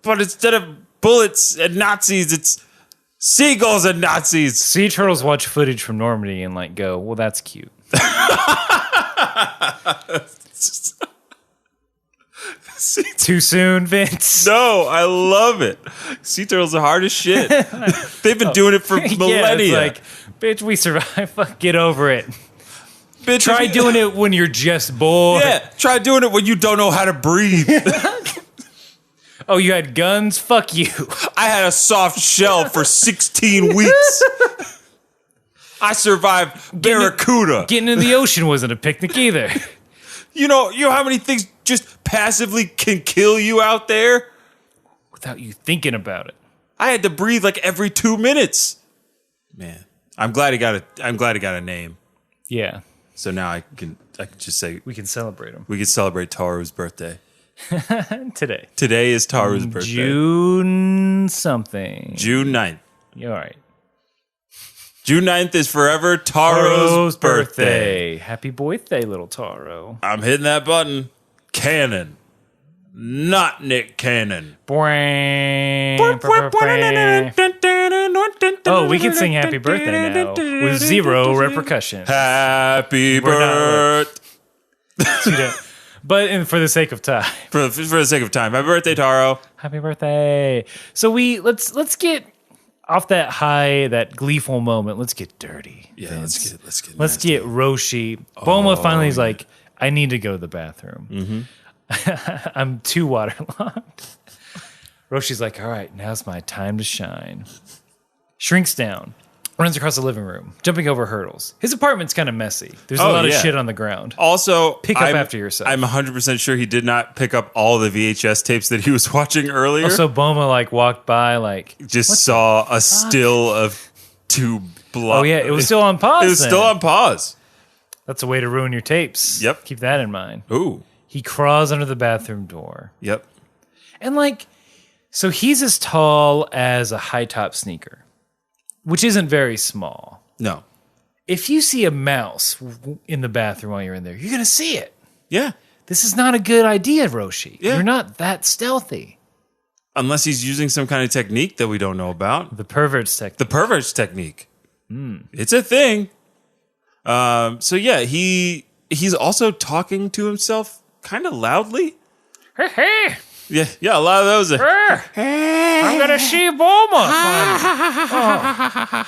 But instead of bullets and Nazis, it's seagulls and Nazis. Sea turtles watch footage from Normandy and like go, "Well, that's cute." Too soon, Vince. No, I love it. Sea turtles are hard as shit. They've been doing it for millennia. Yeah, it's like, bitch, we survived. Fuck, get over it. Bitch, Try doing it when you're just bored. Yeah, try doing it when you don't know how to breathe. Oh, you had guns? Fuck you. I had a soft shell for 16 weeks. I survived Barracuda. Getting in the ocean wasn't a picnic either. You know how many things just passively can kill you out there? Without you thinking about it. I had to breathe like every 2 minutes. Man, I'm glad he got a name. Yeah. So now I can just say We can celebrate them. we can celebrate Taru's birthday. Today. Today is Taru's birthday. June something. June 9th. All right. June 9th is forever Taro's birthday. Happy birthday, little Taro. I'm hitting that button. Cannon. Not Nick Cannon. Oh, we can sing happy birthday now with zero repercussions. Happy We're not birthday. But for the sake of time. For the sake of time. Happy birthday, Taro. Happy birthday. So let's get off that high, that gleeful moment. Let's get dirty. Yeah, Vince. let's get Let's nasty. get Roshi. Boma finally is like, I need to go to the bathroom. Mm-hmm. I'm too waterlogged. Roshi's like, all right, now's my time to shine. Shrinks down, runs across the living room, jumping over hurdles. His apartment's kind of messy. There's a lot of shit on the ground. Also, Pick up after yourself. I'm 100% sure he did not pick up all the VHS tapes that he was watching earlier. So Boma like walked by, like just saw a still of two blocks. oh yeah, it was still on pause. It was then. still on pause. That's a way to ruin your tapes. Yep. Keep that in mind. Ooh. He crawls under the bathroom door. Yep. And like, so he's as tall as a high top sneaker, which isn't very small. No. If you see a mouse in the bathroom while you're in there, you're going to see it. Yeah. This is not a good idea, Roshi. Yeah. You're not that stealthy. Unless he's using some kind of technique that we don't know about. The pervert's technique. The pervert's technique. It's a thing. So yeah, he's also talking to himself kind of loudly. Hey, Yeah, a lot of those. I'm gonna see Bulma.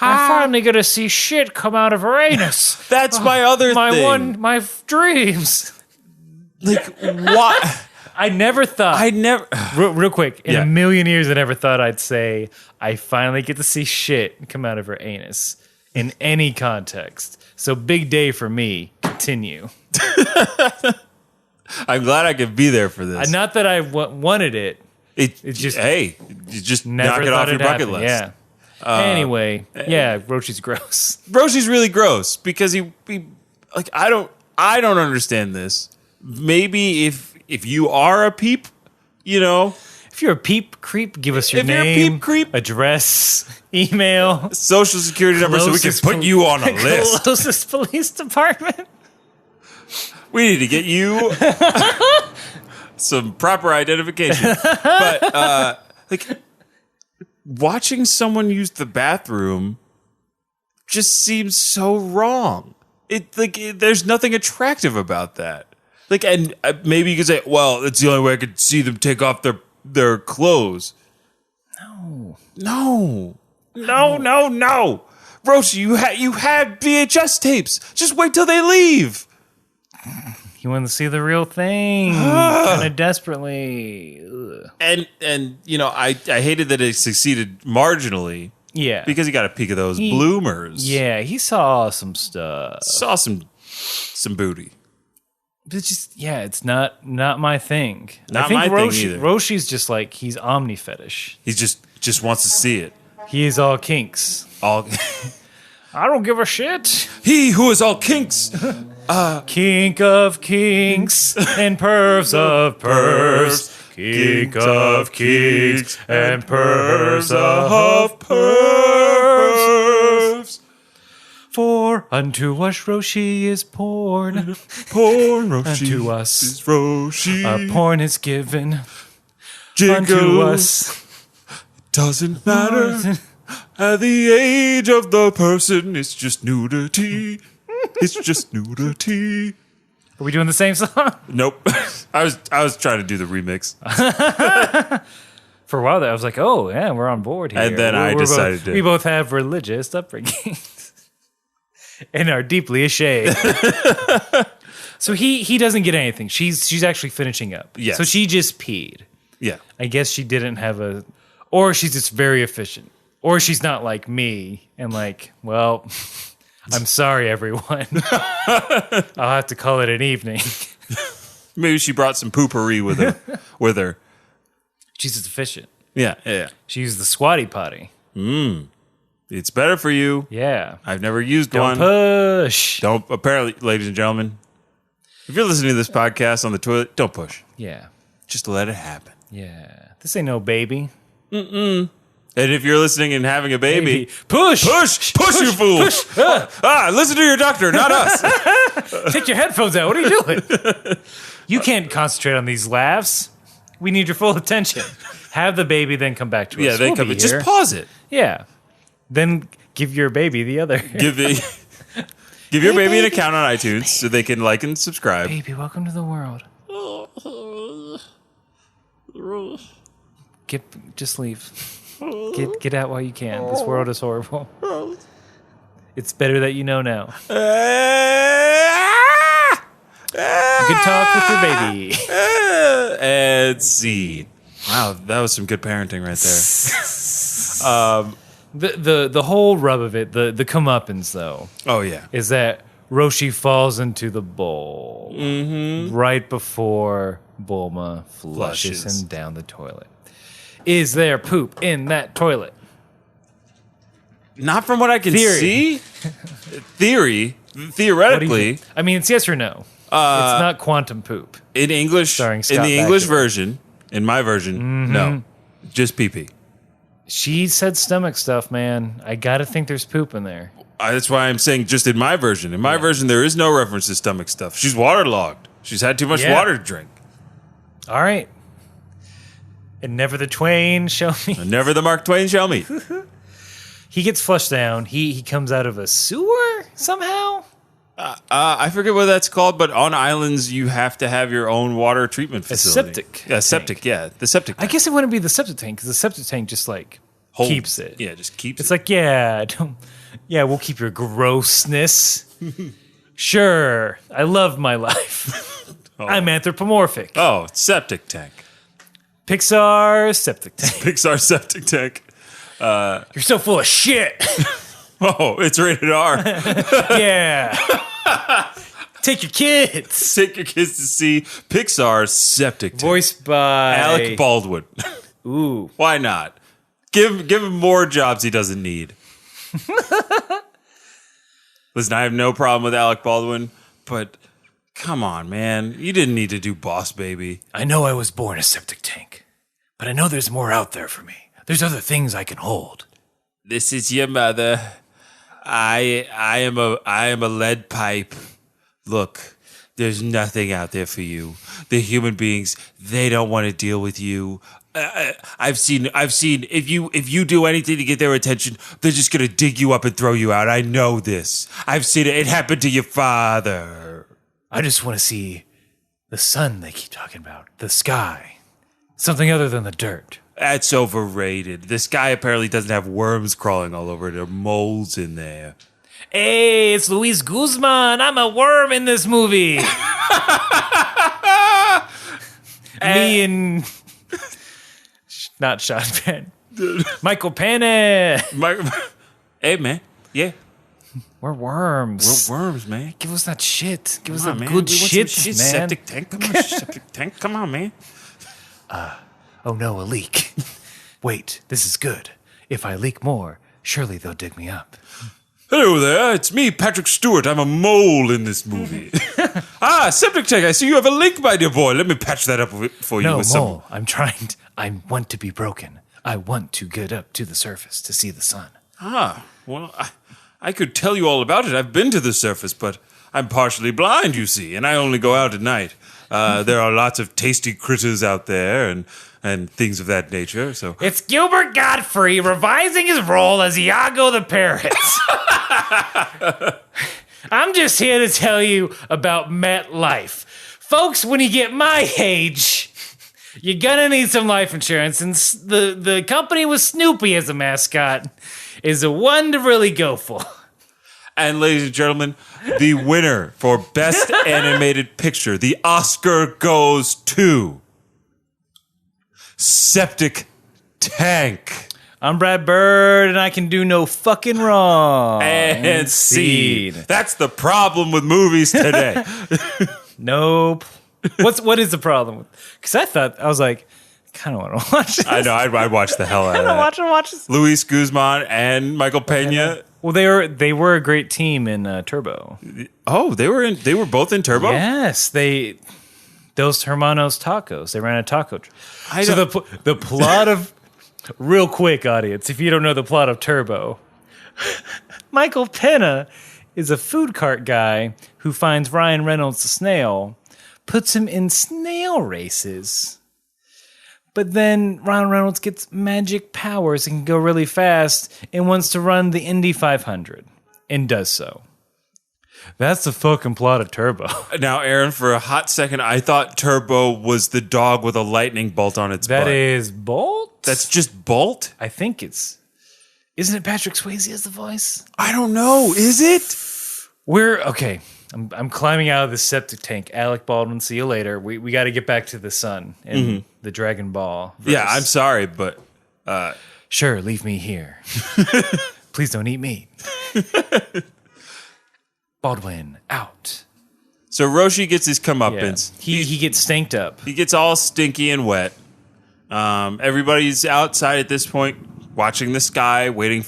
I'm finally gonna see shit come out of her anus. That's my other thing. My dreams. Like what? I never thought. Real quick, in Yeah. a million years, I never thought I'd say I finally get to see shit come out of her anus in any context. So big day for me. Continue. I'm glad I could be there for this. Not that I wanted it. It's just- hey, you just Never knock it thought off your it'd bucket happen. list. Yeah. Anyway, yeah, Roshi's gross. Roshi's really gross because he like I don't understand this. Maybe if you are a peep, you know, If you're a peep creep, give us your If you're a name, peep creep- address, email, social security number, so we can closest put you on a pol- list. Closest police department. We need to get you some proper identification. But like watching someone use the bathroom just seems so wrong. There's nothing attractive about that. Like, and maybe you could say, well, that's the only way I could see them take off their clothes. No. Roshi, you had VHS tapes. Just wait till they leave. You want to see the real thing, kind of desperately. Ugh. And you know, I hated that it succeeded marginally Yeah, because he got a peek of those bloomers. Yeah, he saw some stuff. Saw some booty. It's just it's not my thing. Not I think my thing either. Roshi's just like he's omni fetish. He just wants to see it. He is all kinks. All I don't give a shit. he who is all kinks. Kink of kinks and pervs of pervs. Geek of geeks and pervs of pervs. For unto us Roshi is porn. Porn Roshi Unto us is Roshi. porn is given. Jiggle Unto us doesn't matter. At the age of the person, it's just nudity. It's just nudity. Are we doing the same song? Nope. I was trying to do the remix. For a while there, I was like, oh, yeah, we're on board here. And then I decided to. We both have religious upbringings and are deeply ashamed. So he doesn't get anything. She's actually finishing up. Yes. So she just peed. Yeah. I guess she didn't have or she's just very efficient. Or she's not like me and like, well, I'm sorry, everyone. I'll have to call it an evening. Maybe she brought some poopery with her. She's just efficient. Yeah. She used the squatty potty. It's better for you. Yeah. I've never used Don't one. push. Don't. Apparently, ladies and gentlemen, if you're listening to this podcast on the toilet, don't push. Yeah. Just let it happen. Yeah. This ain't no baby. And if you're listening and having a baby, Push. push, you fool. Push. Listen to your doctor, not us. Take your headphones out. What are you doing? You can't concentrate on these laughs. We need your full attention. Have the baby, then come back to us. Yeah, they We'll come be in. Just here. pause it. Yeah. Then give your baby the other. Give your baby an account on iTunes so they can like and subscribe. Baby, welcome to the world. Just leave. Get out while you can. This world is horrible. It's better that you know now. Good talk with your baby. And scene. Wow, that was some good parenting right there. The whole rub of it, the comeuppance though, Oh yeah. is that Roshi falls into the bowl right before Bulma flushes Flushes. him down the toilet. Is there poop in that toilet? Not from what I can Theory. see. Theoretically, I mean, it's yes or no. It's not quantum poop. in English, Starring in Scott the English Bakula. version, in my version, no, just pee pee. She said stomach stuff, man. I gotta think there's poop in there. That's why I'm saying just in my version. In my version, there is no reference to stomach stuff. She's waterlogged. She's had too much Yeah. water to drink. All right. And never the twain shall meet. And never the Mark Twain shall meet. He gets flushed down. He comes out of a sewer somehow. I forget what that's called, but on islands, you have to have your own water treatment facility. septic Yeah, septic, yeah. The septic I tank. guess it wouldn't be the septic tank because the septic tank just like keeps it. Yeah, just keeps It's it. like, we'll keep your grossness. Sure. I love my life. I'm anthropomorphic. Oh, septic tank. Pixar septic tank. Pixar septic tank. You're so full of shit. Oh, it's rated R. Yeah. Take your kids. Take your kids to see Pixar septic tank. Voiced by Alec Baldwin. Ooh. Why not? Give him more jobs he doesn't need. Listen, I have no problem with Alec Baldwin, but come on, man. You didn't need to do Boss Baby. I know I was born a septic tank, but I know there's more out there for me. There's other things I can hold. This is your mother. I am a lead pipe. Look, there's nothing out there for you. The human beings, they don't want to deal with you. I've seen if you do anything to get their attention, they're just gonna dig you up and throw you out. I know this. I've seen it. It happened to your father. I just want to see the sun they keep talking about, the sky, something other than the dirt. That's overrated. This guy apparently doesn't have worms crawling all over it. There are moles in there. Hey, it's Luis Guzman. I'm a worm in this movie. Me and not Sean Penn. Michael Pena. Hey, man. Yeah. We're worms. We're worms, man. Give us that shit. Give us Come on, that man. good We want shit, some man. Septic tank. Come on, septic tank. Come on, man. Oh no, a leak. Wait, this is good. If I leak more, surely they'll dig me up. Hello there, it's me, Patrick Stewart. I'm a mole in this movie. Septic Tank, I see you have a link, my dear boy. Let me patch that up for you. No, with Mole, I want to be broken. I want to get up to the surface to see the sun. Well, I could tell you all about it. I've been to the surface, but I'm partially blind, you see, and I only go out at night. There are lots of tasty critters out there and things of that nature, so... It's Gilbert Godfrey revising his role as Iago the Parrot. I'm just here to tell you about MetLife. Folks, when you get my age, you're gonna need some life insurance, and the company with Snoopy as a mascot is the one to really go for. And ladies and gentlemen, the winner for Best Animated Picture, the Oscar goes to Septic Tank. I'm Brad Bird, and I can do no fucking wrong. And Seed. That's the problem with movies today. Nope. What is the problem? Because I was like, I kind of want to watch this. I know, I'd watch the hell out of that. Watch this. Luis Guzman and Michael Pena. Well, they were a great team in Turbo. Oh, they were both in Turbo? Yes, those hermanos tacos. They ran a taco. The plot of real quick, audience, if you don't know the plot of Turbo, Michael Pena is a food cart guy who finds Ryan Reynolds the snail, puts him in snail races. But then Ryan Reynolds gets magic powers and can go really fast and wants to run the Indy 500 and does so. That's the fucking plot of Turbo. Now, Aaron, for a hot second, I thought Turbo was the dog with a lightning bolt on its butt. That is Bolt? That's just Bolt? I think isn't it Patrick Swayze as the voice? I don't know. Is it? Okay. I'm climbing out of the septic tank. Alec Baldwin, see you later. We got to get back to the sun and the Dragon Ball verse. Yeah, I'm sorry, but... Sure, leave me here. Please don't eat me. Baldwin, out. So Roshi gets his comeuppance. Yeah. He gets stanked up. He gets all stinky and wet. Everybody's outside at this point, watching the sky, watching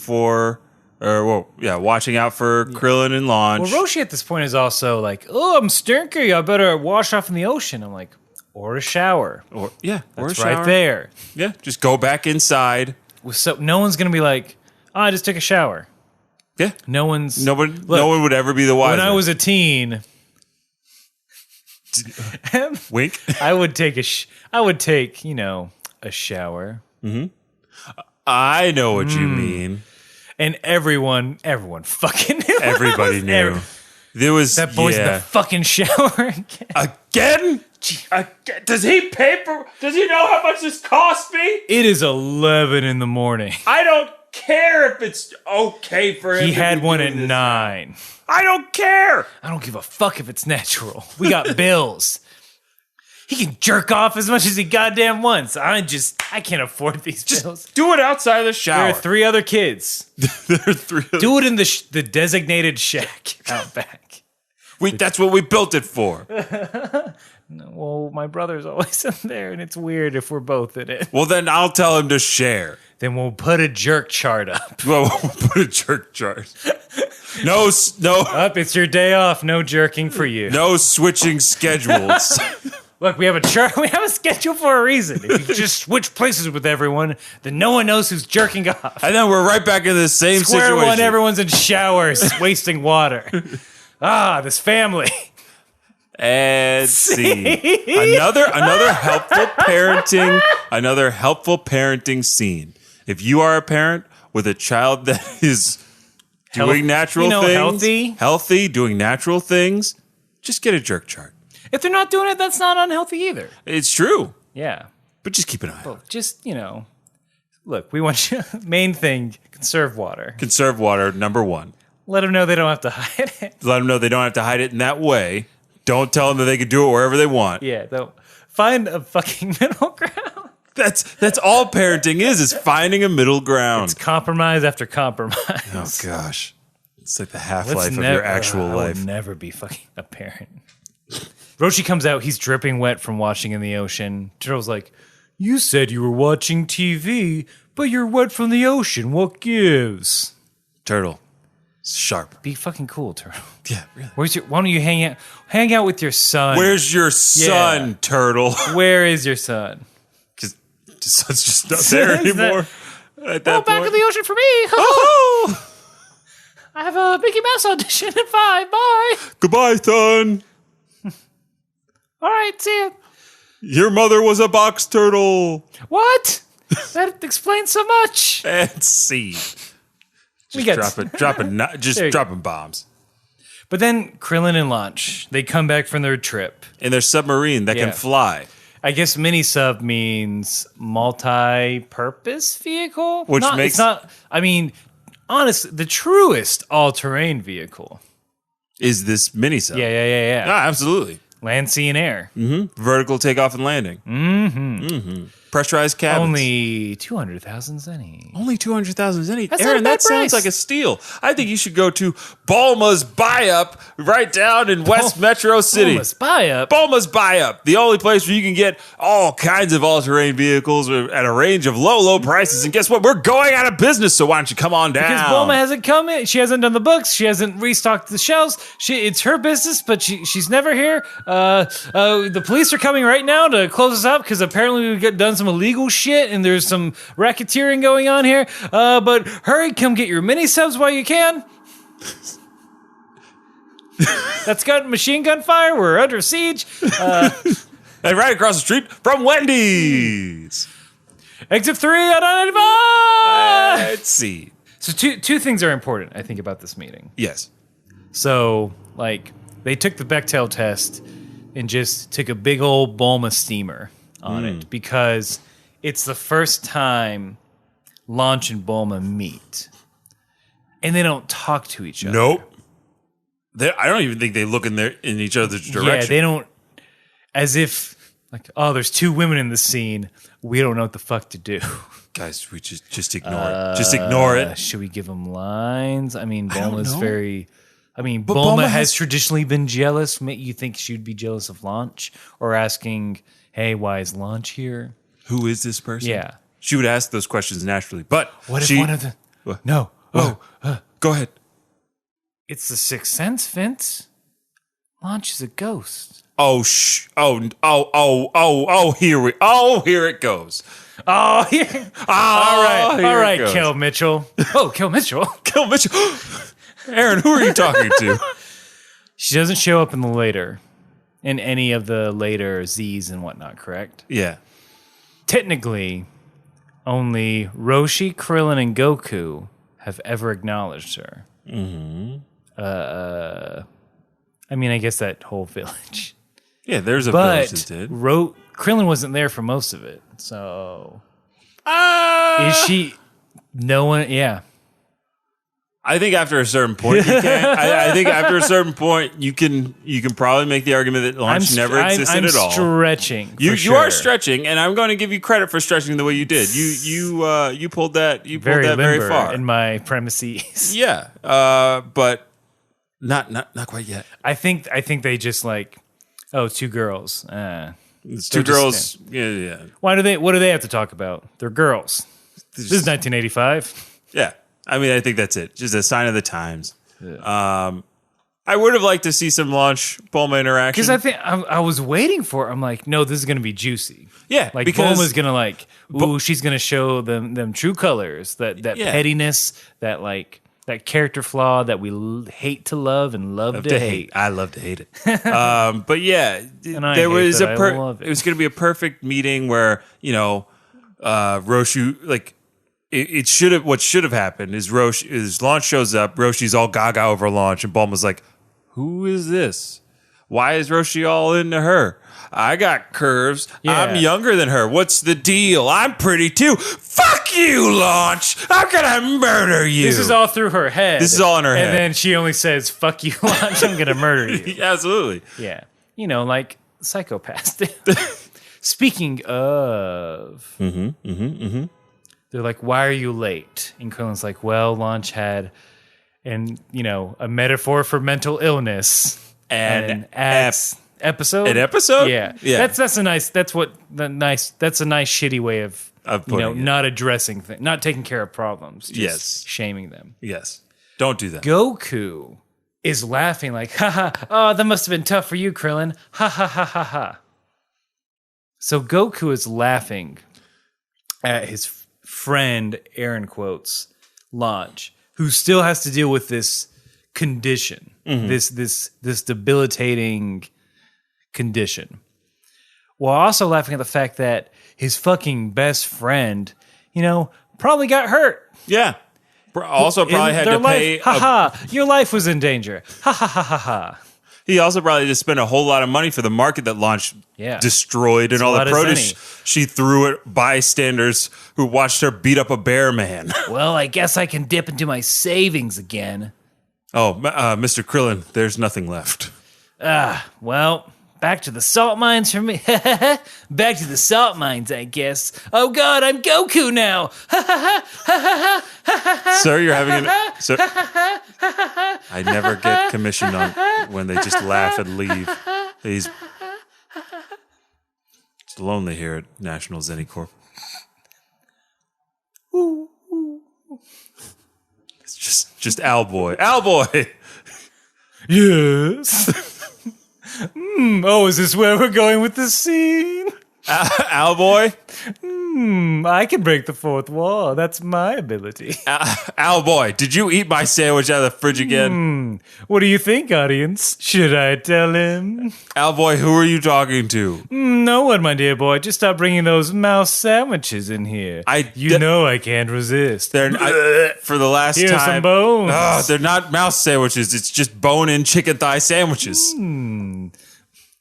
out for Krillin and Launch. Well, Roshi at this point is also like, oh, I'm stinky. I better wash off in the ocean. I'm like, or a shower. Or a That's shower. right there. Yeah, just go back inside. So no one's going to be like, oh, I just took a shower. Yeah. No one would ever be the wiser. When I was a teen... Wink. I would take a shower. Mm-hmm. I know what you mean. And everyone fucking knew. Everybody knew. There was that boy's in the fucking shower again. Does he pay for? Does he know how much this cost me? It is 11 in the morning. I don't care if it's okay for him. He had one at 9. I don't care. I don't give a fuck if it's natural. We got bills. He can jerk off as much as he goddamn wants. I can't afford these bills. Do it outside of the shower. There are 3 other kids. Do it in the designated shack out back. That's what we built it for. Well, my brother's always in there, and it's weird if we're both in it. Well, then I'll tell him to share. Then we'll put a jerk chart up. Well, we'll put a jerk chart. No. Up, it's your day off. No jerking for you. No switching schedules. Look, we have a chart. We have a schedule for a reason. If you just switch places with everyone, then no one knows who's jerking off. And then we're right back in the same Square situation. one, everyone's in showers, wasting water. This family. And see another helpful parenting scene. If you are a parent with a child that is doing natural things, healthy, doing natural things, just get a jerk chart. If they're not doing it, that's not unhealthy either. It's true. Yeah. But just keep an eye on it. Just, look, we want you, main thing, conserve water. Conserve water, number 1. Let them know they don't have to hide it. Let them know they don't have to hide it in that way. Don't tell them that they can do it wherever they want. Yeah, find a fucking middle ground. That's all parenting is finding a middle ground. It's compromise after compromise. Oh, gosh. It's like the half-life of your actual life. I will never be fucking a parent. Roshi comes out. He's dripping wet from washing in the ocean. Turtle's like, you said you were watching TV, but you're wet from the ocean. What gives? Turtle, Sharp. Be fucking cool, Turtle. Yeah, really. Why don't you hang out with your son? Where's your son, Turtle? Where is your son? Because the son's just not there anymore. At that Back point. in the ocean for me. Oh! I have a Mickey Mouse audition at 5. Bye. Goodbye, son. All right, see ya. Your mother was a box turtle. What? That explains so much. And see. We got Dropping bombs. But then Krillin and Launch, they come back from their trip. In their submarine that Yeah. can fly. I guess mini sub means multi-purpose vehicle, Which makes- it's not. I mean, honestly, the truest all-terrain vehicle. Is this mini sub? Yeah. Ah, absolutely. Land, sea, and air. Vertical takeoff and landing. Pressurized cabins. Only 200,000 zenny. Only 200,000 zenny. That's not Aaron, a bad that sounds price. like a steal. I think you should go to Bulma's Buy Up right down in West Metro City. Almost buy up. Bulma's Buy Up, the only place where you can get all kinds of all-terrain vehicles at a range of low prices. And guess what? We're going out of business, so why don't you come on down? Because Bulma hasn't come in. She hasn't done the books. She hasn't restocked the shelves. It's her business, but she's never here. The police are coming right now to close us up because apparently we've done some illegal shit and there's some racketeering going on here. But hurry, come get your mini subs while you can. That's got machine gun fire. We're under siege. And right across the street from Wendy's. Exit 3 on 95. Let's see. So two things are important, I think, about this meeting. Yes. So, like, they took the Bechtel test and just took a big old Bulma steamer on it because it's the first time Launch and Bulma meet. And they don't talk to each other. Nope. I don't even think they look in each other's direction. Yeah, they don't. As if, like, oh, there's two women in the scene. We don't know what the fuck to do. Guys, we just ignore it. Just ignore it. Should we give them lines? I mean, don't Bulma's know. very... I mean, But Bulma Bulma has has- traditionally been jealous. You think she'd be jealous of Launch? Or asking, hey, why is Launch here? Who is this person? Yeah. She would ask those questions naturally. But What if she, one of the... What? No. Oh, go ahead. It's the Sixth Sense, Vince. Launch is a ghost. Oh, here it goes. Oh, yeah. Oh, here All it right, goes. Kel Mitchell. Oh, Kel Mitchell. Kill Mitchell. Aaron, who are you talking to? She doesn't show up in any of the later Z's and whatnot, correct? Yeah. Technically, only Roshi, Krillin, and Goku have ever acknowledged her. I mean, I guess that whole village. Yeah, there's a But village that did. Krillin wasn't there for most of it. So is she? No one. Yeah. I think after a certain point, you can. I think after a certain point, you can probably make the argument that Launch never existed at all. I'm stretching. You are stretching, and I'm going to give you credit for stretching the way you did. You pulled that very very limber far. in my premises. Yeah, but not quite yet. I think they just like, oh, two girls. It's They're two just- girls. Yeah. What do they have to talk about? They're girls. This is 1985. Yeah. I mean, I think that's it. Just a sign of the times. I would have liked to see some Launch Bulma interaction. Because I think I was waiting for it. I'm like, no, this is going to be juicy. Yeah, Like because Bulma's going to like, ooh, she's going to show them true colors, that Yeah. pettiness, that character flaw that we hate to love and love to hate. I love to hate it. But yeah, And I there hate was that a I love it. it was going to be a perfect meeting where Roshi what should have happened is Launch shows up, Roshi's all gaga over Launch, and Bulma's like, "Who is this? Why is Roshi all into her? I got curves. Yeah. I'm younger than her. What's the deal? I'm pretty too. Fuck you, Launch. I'm gonna murder you." This is all through her head. This is all in her head. And then she only says, fuck you, Launch, I'm going to murder you. Absolutely. Yeah. Like psychopaths. Speaking of, they're like, why are you late? And Krillin's like, well, Launch had a metaphor for mental illness And episode. An episode? Yeah. Yeah. That's a nice shitty way of putting it. not addressing things, not taking care of problems. Just Yes. shaming them. Yes. Don't do that. Goku is laughing like, haha, oh, that must have been tough for you, Krillin. Ha ha ha ha ha. So Goku is laughing at his friend, Aaron quotes, Launch, who still has to deal with this condition, this debilitating condition. While also laughing at the fact that his fucking best friend, probably got hurt. Yeah. Also probably had to pay. Your life was in danger. Ha ha ha ha ha. He also probably just spent a whole lot of money for the market that Launch destroyed, and all the produce she threw at bystanders who watched her beat up a bear man. Well, I guess I can dip into my savings again. Oh, Mr. Krillin, there's nothing left. Well, back to the salt mines for me. Back to the salt mines, I guess. Oh God, I'm Goku now. Sir, you're having Sir, I never get commissioned on when they just laugh and leave. It's lonely here at National Zenny Corp. It's just Owlboy. Owlboy! Yes. Oh, is this where we're going with this scene? Owlboy? I can break the fourth wall. That's my ability. Owlboy, did you eat my sandwich out of the fridge again? What do you think, audience? Should I tell him? Owlboy, who are you talking to? No one, my dear boy. Just stop bringing those mouse sandwiches in here. You know I can't resist. For the last Here's time. some bones. They're not mouse sandwiches. It's just bone-in chicken thigh sandwiches.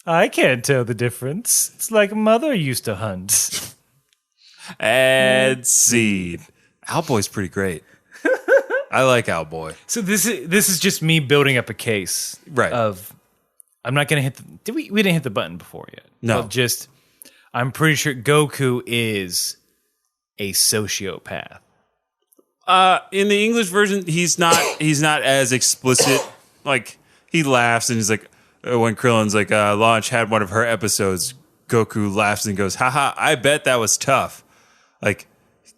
I can't tell the difference. It's like Mother used to hunt. And seed. Owlboy's pretty great. I like Owlboy. So this is just me building up a case, right? Of I'm not going to hit. We didn't hit the button before yet. No, of just I'm pretty sure Goku is a sociopath. In the English version, he's not as explicit. Like he laughs and he's like, when Krillin's like, Launch had one of her episodes. Goku laughs and goes, haha, I bet that was tough. Like,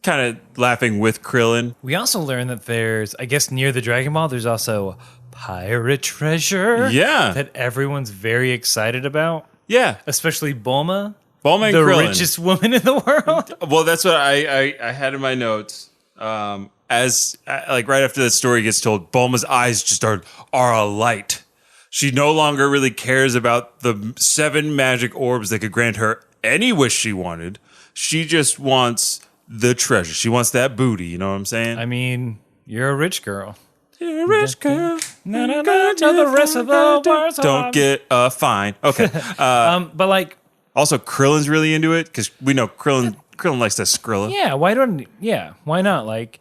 kind of laughing with Krillin. We also learn that there's, I guess, near the Dragon Ball, there's also pirate treasure. Yeah. That everyone's very excited about. Yeah. Especially Bulma. Bulma and the Krillin. Richest woman in the world. Well, that's what I had in my notes. As right after that story gets told, Bulma's eyes just are alight. She no longer really cares about the 7 magic orbs that could grant her any wish she wanted. She just wants the treasure. She wants that booty. You know what I'm saying? I mean, you're a rich girl. You're a rich girl. No, the rest of the world. Don't get a fine. Okay. But like, also Krillin's really into it because we know Krillin likes that Skrilla. Yeah. Why not? Like,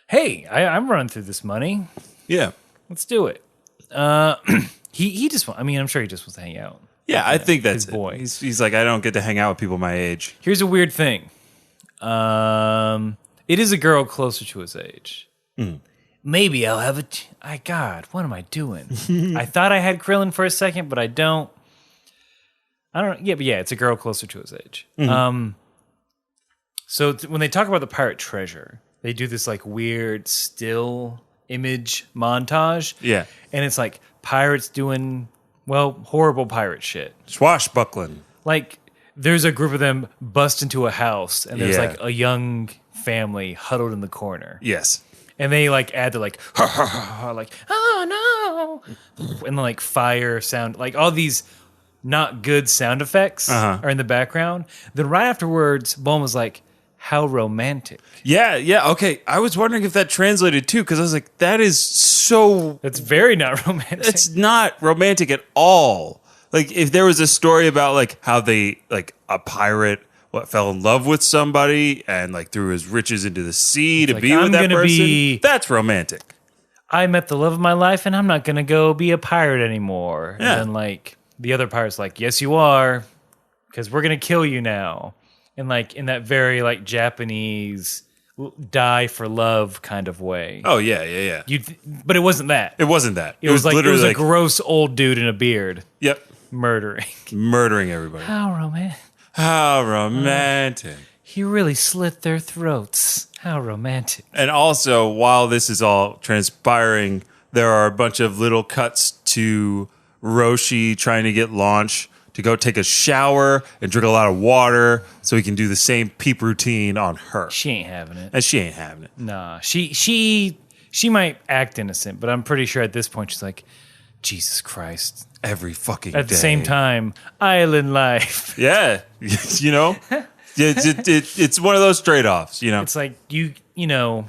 hey, I'm running through this money. Yeah. Let's do it. He just. I mean, I'm sure he just wants to hang out. Yeah, I think that's his boy. He's like, I don't get to hang out with people my age. Here's a weird thing. It is a girl closer to his age. Maybe I'll have God, what am I doing? I thought I had Krillin for a second, but I don't. Yeah, but yeah, it's a girl closer to his age. So when they talk about the pirate treasure, they do this like weird still image montage. Yeah. And it's like pirates doing, horrible pirate shit. Swashbuckling. Like, there's a group of them bust into a house, and there's like a young family huddled in the corner. Yes. And they like add the like, ha, ha, ha, ha, like, oh no. And the like fire sound, like all these not good sound effects are in the background. Then right afterwards, Bulma was like, how romantic. Yeah, okay. I was wondering if that translated too, because I was like, that is so... That's very not romantic. It's not romantic at all. Like, if there was a story about, like, how they, like, a pirate fell in love with somebody and, like, threw his riches into the sea to be with that person, that's romantic. I met the love of my life, and I'm not going to go be a pirate anymore. Yeah. And then, like, the other pirate's like, yes, you are, because we're going to kill you now. And like in that very like Japanese die for love kind of way. Oh yeah. But it wasn't that. It wasn't that. It was literally a gross old dude in a beard. Yep. Murdering everybody. How romantic. How romantic. He really slit their throats. How romantic. And also, while this is all transpiring, there are a bunch of little cuts to Roshi trying to get Launch to go take a shower and drink a lot of water so he can do the same peep routine on her. She ain't having it. And she ain't having it. Nah, she might act innocent, but I'm pretty sure at this point she's like, Jesus Christ. Every fucking day. At the same time, island life. Yeah. You know? It's one of those trade-offs, you know? It's like, you know,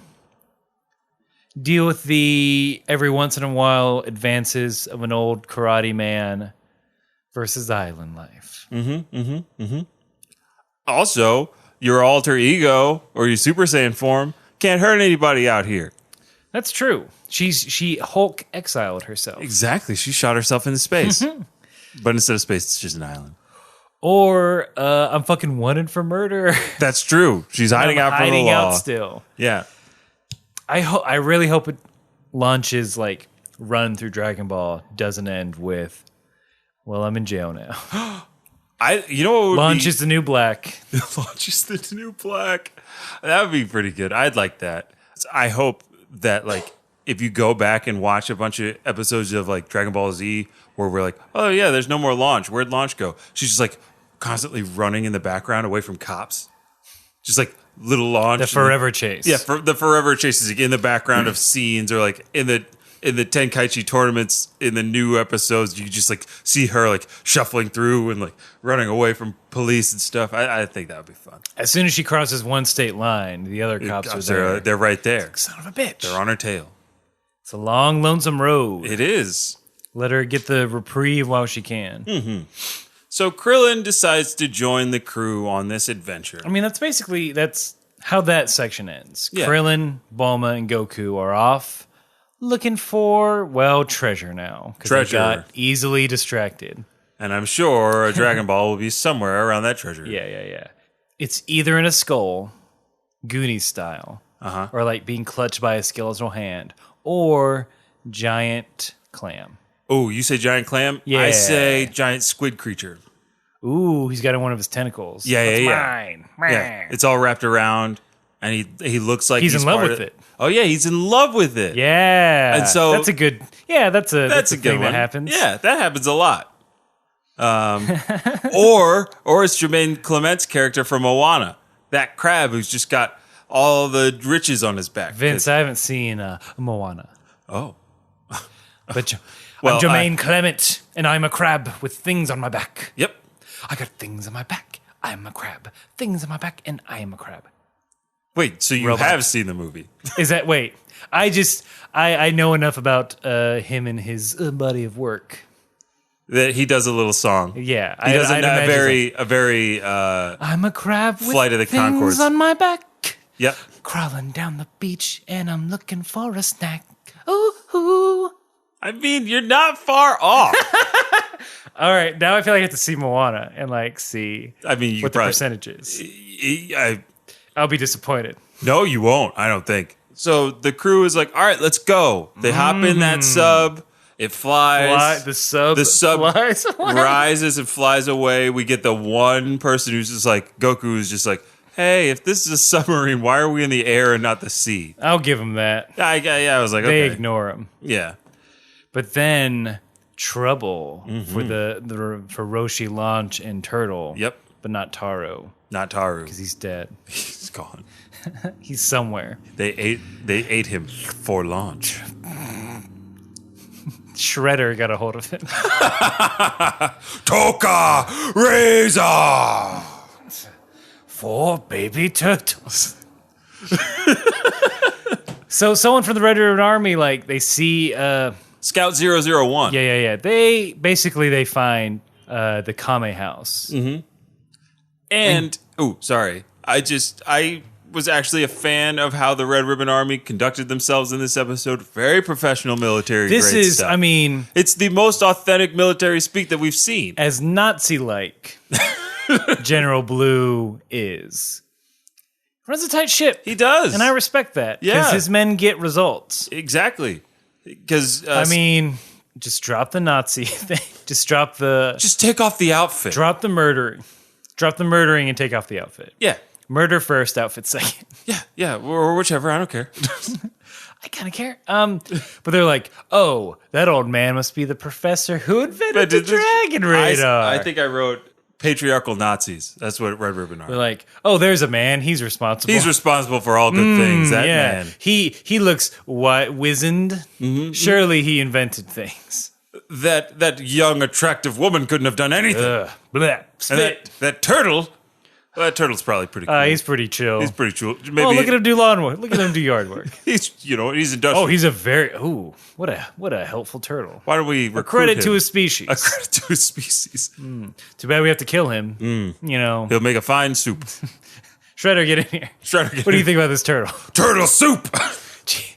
deal with the every once in a while advances of an old karate man versus island life. Also, your alter ego or your Super Saiyan form can't hurt anybody out here. That's true. She Hulk exiled herself. Exactly. She shot herself into space. But instead of space, it's just an island. Or I'm fucking wanted for murder. That's true. She's hiding out from the hiding law. out still. Yeah. I really hope it launches like run through Dragon Ball doesn't end with, well, I'm in jail now. You know what would Launch is the new black. Launch is the new black. That would be pretty good. I'd like that. I hope that like if you go back and watch a bunch of episodes of like Dragon Ball Z where we're like, oh yeah, there's no more Launch. Where'd Launch go? She's just like constantly running in the background away from cops. Just like little Launch. The forever chase. Yeah, the forever chase is like in the background of scenes or like in the Tenkaichi tournaments in the new episodes. You just like see her like shuffling through and like running away from police and stuff. I think that would be fun. As soon as she crosses one state line, the other cops are there. They're right there. Son of a bitch. They're on her tail. It's a long, lonesome road. It is. Let her get the reprieve while she can. So Krillin decides to join the crew on this adventure. I mean, that's how that section ends. Yeah. Krillin, Bulma, and Goku are off looking for, well, treasure now. Because they Treasure. got easily distracted. And I'm sure a Dragon Ball will be somewhere around that treasure. Yeah. It's either in a skull, Goonies style, or like being clutched by a skeletal hand, or giant clam. Oh, you say giant clam? Yeah. I say giant squid creature. Ooh, he's got one of his tentacles. Yeah. Mine. Yeah, it's all wrapped around, and he looks like He's in love part with of it. Oh yeah, he's in love with it. Yeah. And so- that's a good. Yeah, that's a That's a good thing one. that happens. Yeah, that happens a lot. Or it's Jermaine Clement's character from Moana, that crab who's just got all the riches on his back. Vince, I haven't seen Moana, Oh, but Well, I'm Jermaine Clement, and I'm a crab with things on my back. yep. I got things on my back. I'm a crab. Things on my back, and I am a crab. Wait, so you Robot. have seen the movie? Is that wait? I know enough about him and his body of work. That he does a little song. Yeah, He does I'd a imagine very I'm a crab with Flight of the things Conchords. on my back. Yep. Crawling down the beach, and I'm looking for a snack. Ooh. I mean, you're not far off. All right, now I feel like I have to see Moana and like see I mean, you what the probably, percentage is. I, I'll be disappointed. no, you won't. I don't think. So the crew is like, all right, let's go. They hop in that sub. It flies. The sub flies away. rises and flies away. We get the one person who's just like, Goku is just like, hey, if this is a submarine, why are we in the air and not the sea? I'll give him that. I was like, They okay. ignore him. Yeah. But then trouble for for Roshi, Launch, and Turtle. Yep. But not Taro, Not Taru. because he's dead. He's gone. He's somewhere. They ate him for launch. Shredder got a hold of him. Toka Razor! 4 baby turtles. So someone from the Red Ribbon Army, like, they see... Scout 001. Yeah. They find the Kame house. And, sorry. I was actually a fan of how the Red Ribbon Army conducted themselves in this episode. Very professional military This grade is, stuff. I mean, It's the most authentic military speak that we've seen. as Nazi-like General Blue is. Runs a tight ship. He does. And I respect that. Yeah. Because his men get results. Exactly. Because I mean, just drop the Nazi thing. Just drop the... just take off the outfit. Drop the murdering. Drop the murdering and take off the outfit. Yeah. Murder first, outfit second. Yeah, or whichever. I don't care. I kind of care. But they're like, oh, that old man must be the professor who invented the Dragon Radar. I think I wrote patriarchal Nazis. That's what Red Ribbon are. They're like, oh, there's a man. He's responsible. He's responsible for all good things. That man. He looks wizened. Surely he invented things. That young, attractive woman couldn't have done anything. Bleh. And that turtle. Well, that turtle's probably pretty cool. He's pretty chill. He's pretty chill. Maybe look at him do lawn work. Look at him do yard work. he's industrial. Oh, he's a very what a helpful turtle. Why don't we recruit credit him? to his species? A credit to his species. Too bad we have to kill him. You know, He'll make a fine soup. Shredder, get in here. Shredder, What do you think about this turtle? Turtle soup. Gee,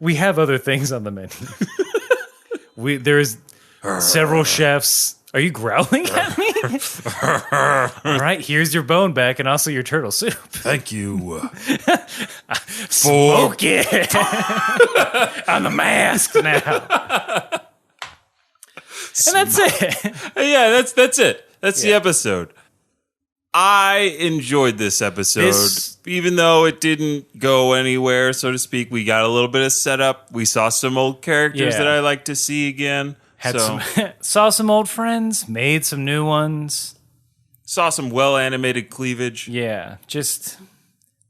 we have other things on the menu. There's several chefs. Are you growling at me? All right, here's your bone back and also your turtle soup. Thank you. Smoke it. I'm the mask now. And that's it. Yeah, that's it. That's the episode. I enjoyed this episode, even though it didn't go anywhere, so to speak. We got a little bit of setup. We saw some old characters that I like to see again. Saw some old friends, made some new ones. Saw some well-animated cleavage. Yeah, just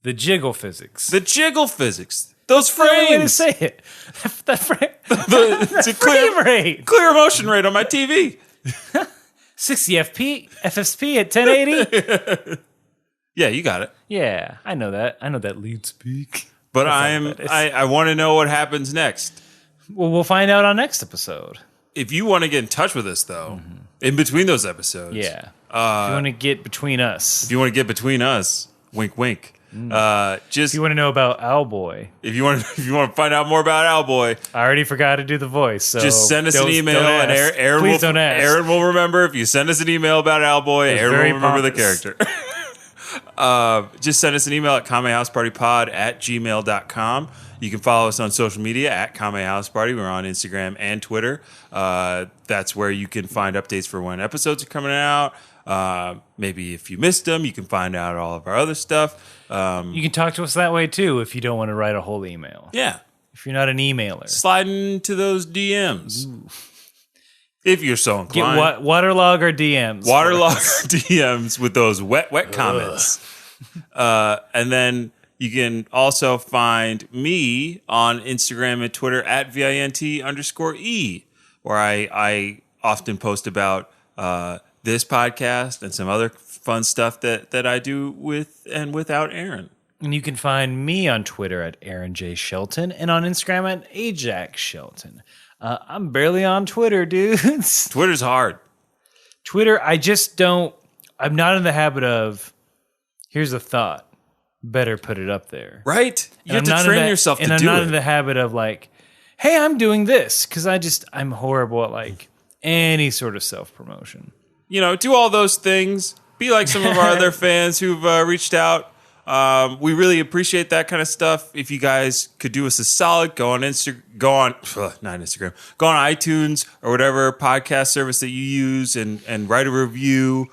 the jiggle physics. The jiggle physics. Those frames. No way to say it. That frame. It's a frame rate. Clear motion rate on my TV. 60 FSP at 1080. Yeah, you got it. Yeah, I know that. I know that lead speak. But I want to know what happens next. Well, we'll find out on next episode. If you want to get in touch with us, though, in between those episodes, if you want to get between us, wink, wink. If you want to know about Owlboy, if you want to find out more about Owlboy, I already forgot to do the voice. So just send us an email, and Aaron will remember. If you send us an email about Owlboy, Aaron will remember the character. Just send us an email at kamehousepartypod@gmail.com. You can follow us on social media at Kame House Party. We're on Instagram and Twitter. That's where you can find updates for when episodes are coming out. Maybe if you missed them, you can find out all of our other stuff. You can talk to us that way too if you don't want to write a whole email. Yeah. If you're not an emailer. Slide into those DMs. Ooh. If you're so inclined. Waterlog our DMs. Waterlog our DMs with those wet comments. And then you can also find me on Instagram and Twitter at VINT_E, where I often post about this podcast and some other fun stuff that I do with and without Aaron. And you can find me on Twitter at Aaron J. Shelton and on Instagram at Ajax Shelton. I'm barely on Twitter, dudes. Twitter's hard. Twitter, I'm not in the habit of, here's a thought. Better put it up there. Right? You have to train yourself to do it. And I'm not in the habit of like, hey, I'm doing this. Because I'm horrible at like any sort of self-promotion. Do all those things. Be like some of our other fans who've reached out. We really appreciate that kind of stuff. If you guys could do us a solid, go on iTunes or whatever podcast service that you use and write a review.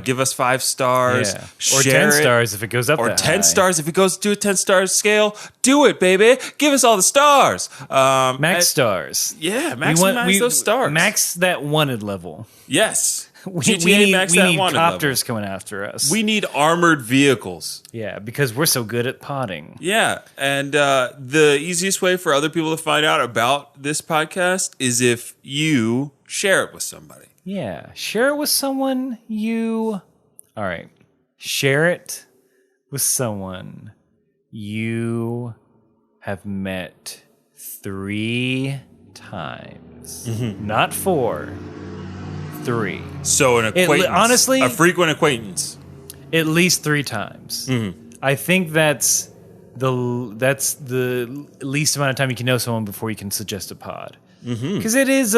Give us 5 stars. Yeah. Or 10 stars if it goes up or that 10 high. stars if it goes to a 10-star scale. Do it, baby. Give us all the stars. Max stars. Yeah, maximize those stars. Max that wanted level. Yes. We need copters coming after us. We need armored vehicles. Yeah, because we're so good at potting. Yeah, and the easiest way for other people to find out about this podcast is if you share it with somebody. Yeah, share it with someone All right, share it with someone you have met 3 times. Not 4. 3. So an acquaintance. Honestly, a frequent acquaintance. At least 3 times. I think that's the least amount of time you can know someone before you can suggest a pod. Because it's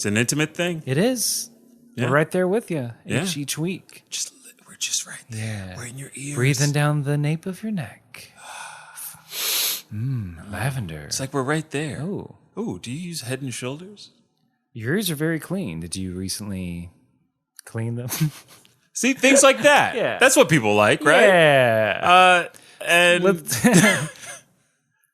an intimate thing. It is. Yeah. We're right there with you each week. We're just right there. Yeah. We're in your ears. Breathing down the nape of your neck. Lavender. It's like we're right there. Oh, do you use Head and Shoulders? Yours are very clean. Did you recently clean them? See, things like that. Yeah. That's what people like, right? Yeah. And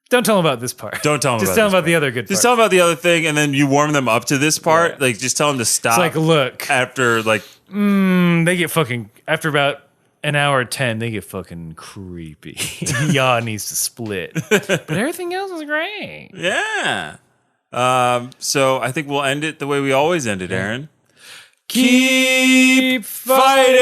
Don't tell them about this part. Don't tell them Just about tell them this about the other good Just part. tell them about the other thing, and then you warm them up to this part. Yeah. Like, just tell them to stop. It's like, look, after like they get fucking, after about an hour 10, they get fucking creepy. Yaw needs to split. But everything else is great. yeah. So I think we'll end it the way we always end it, Aaron. Keep fighting!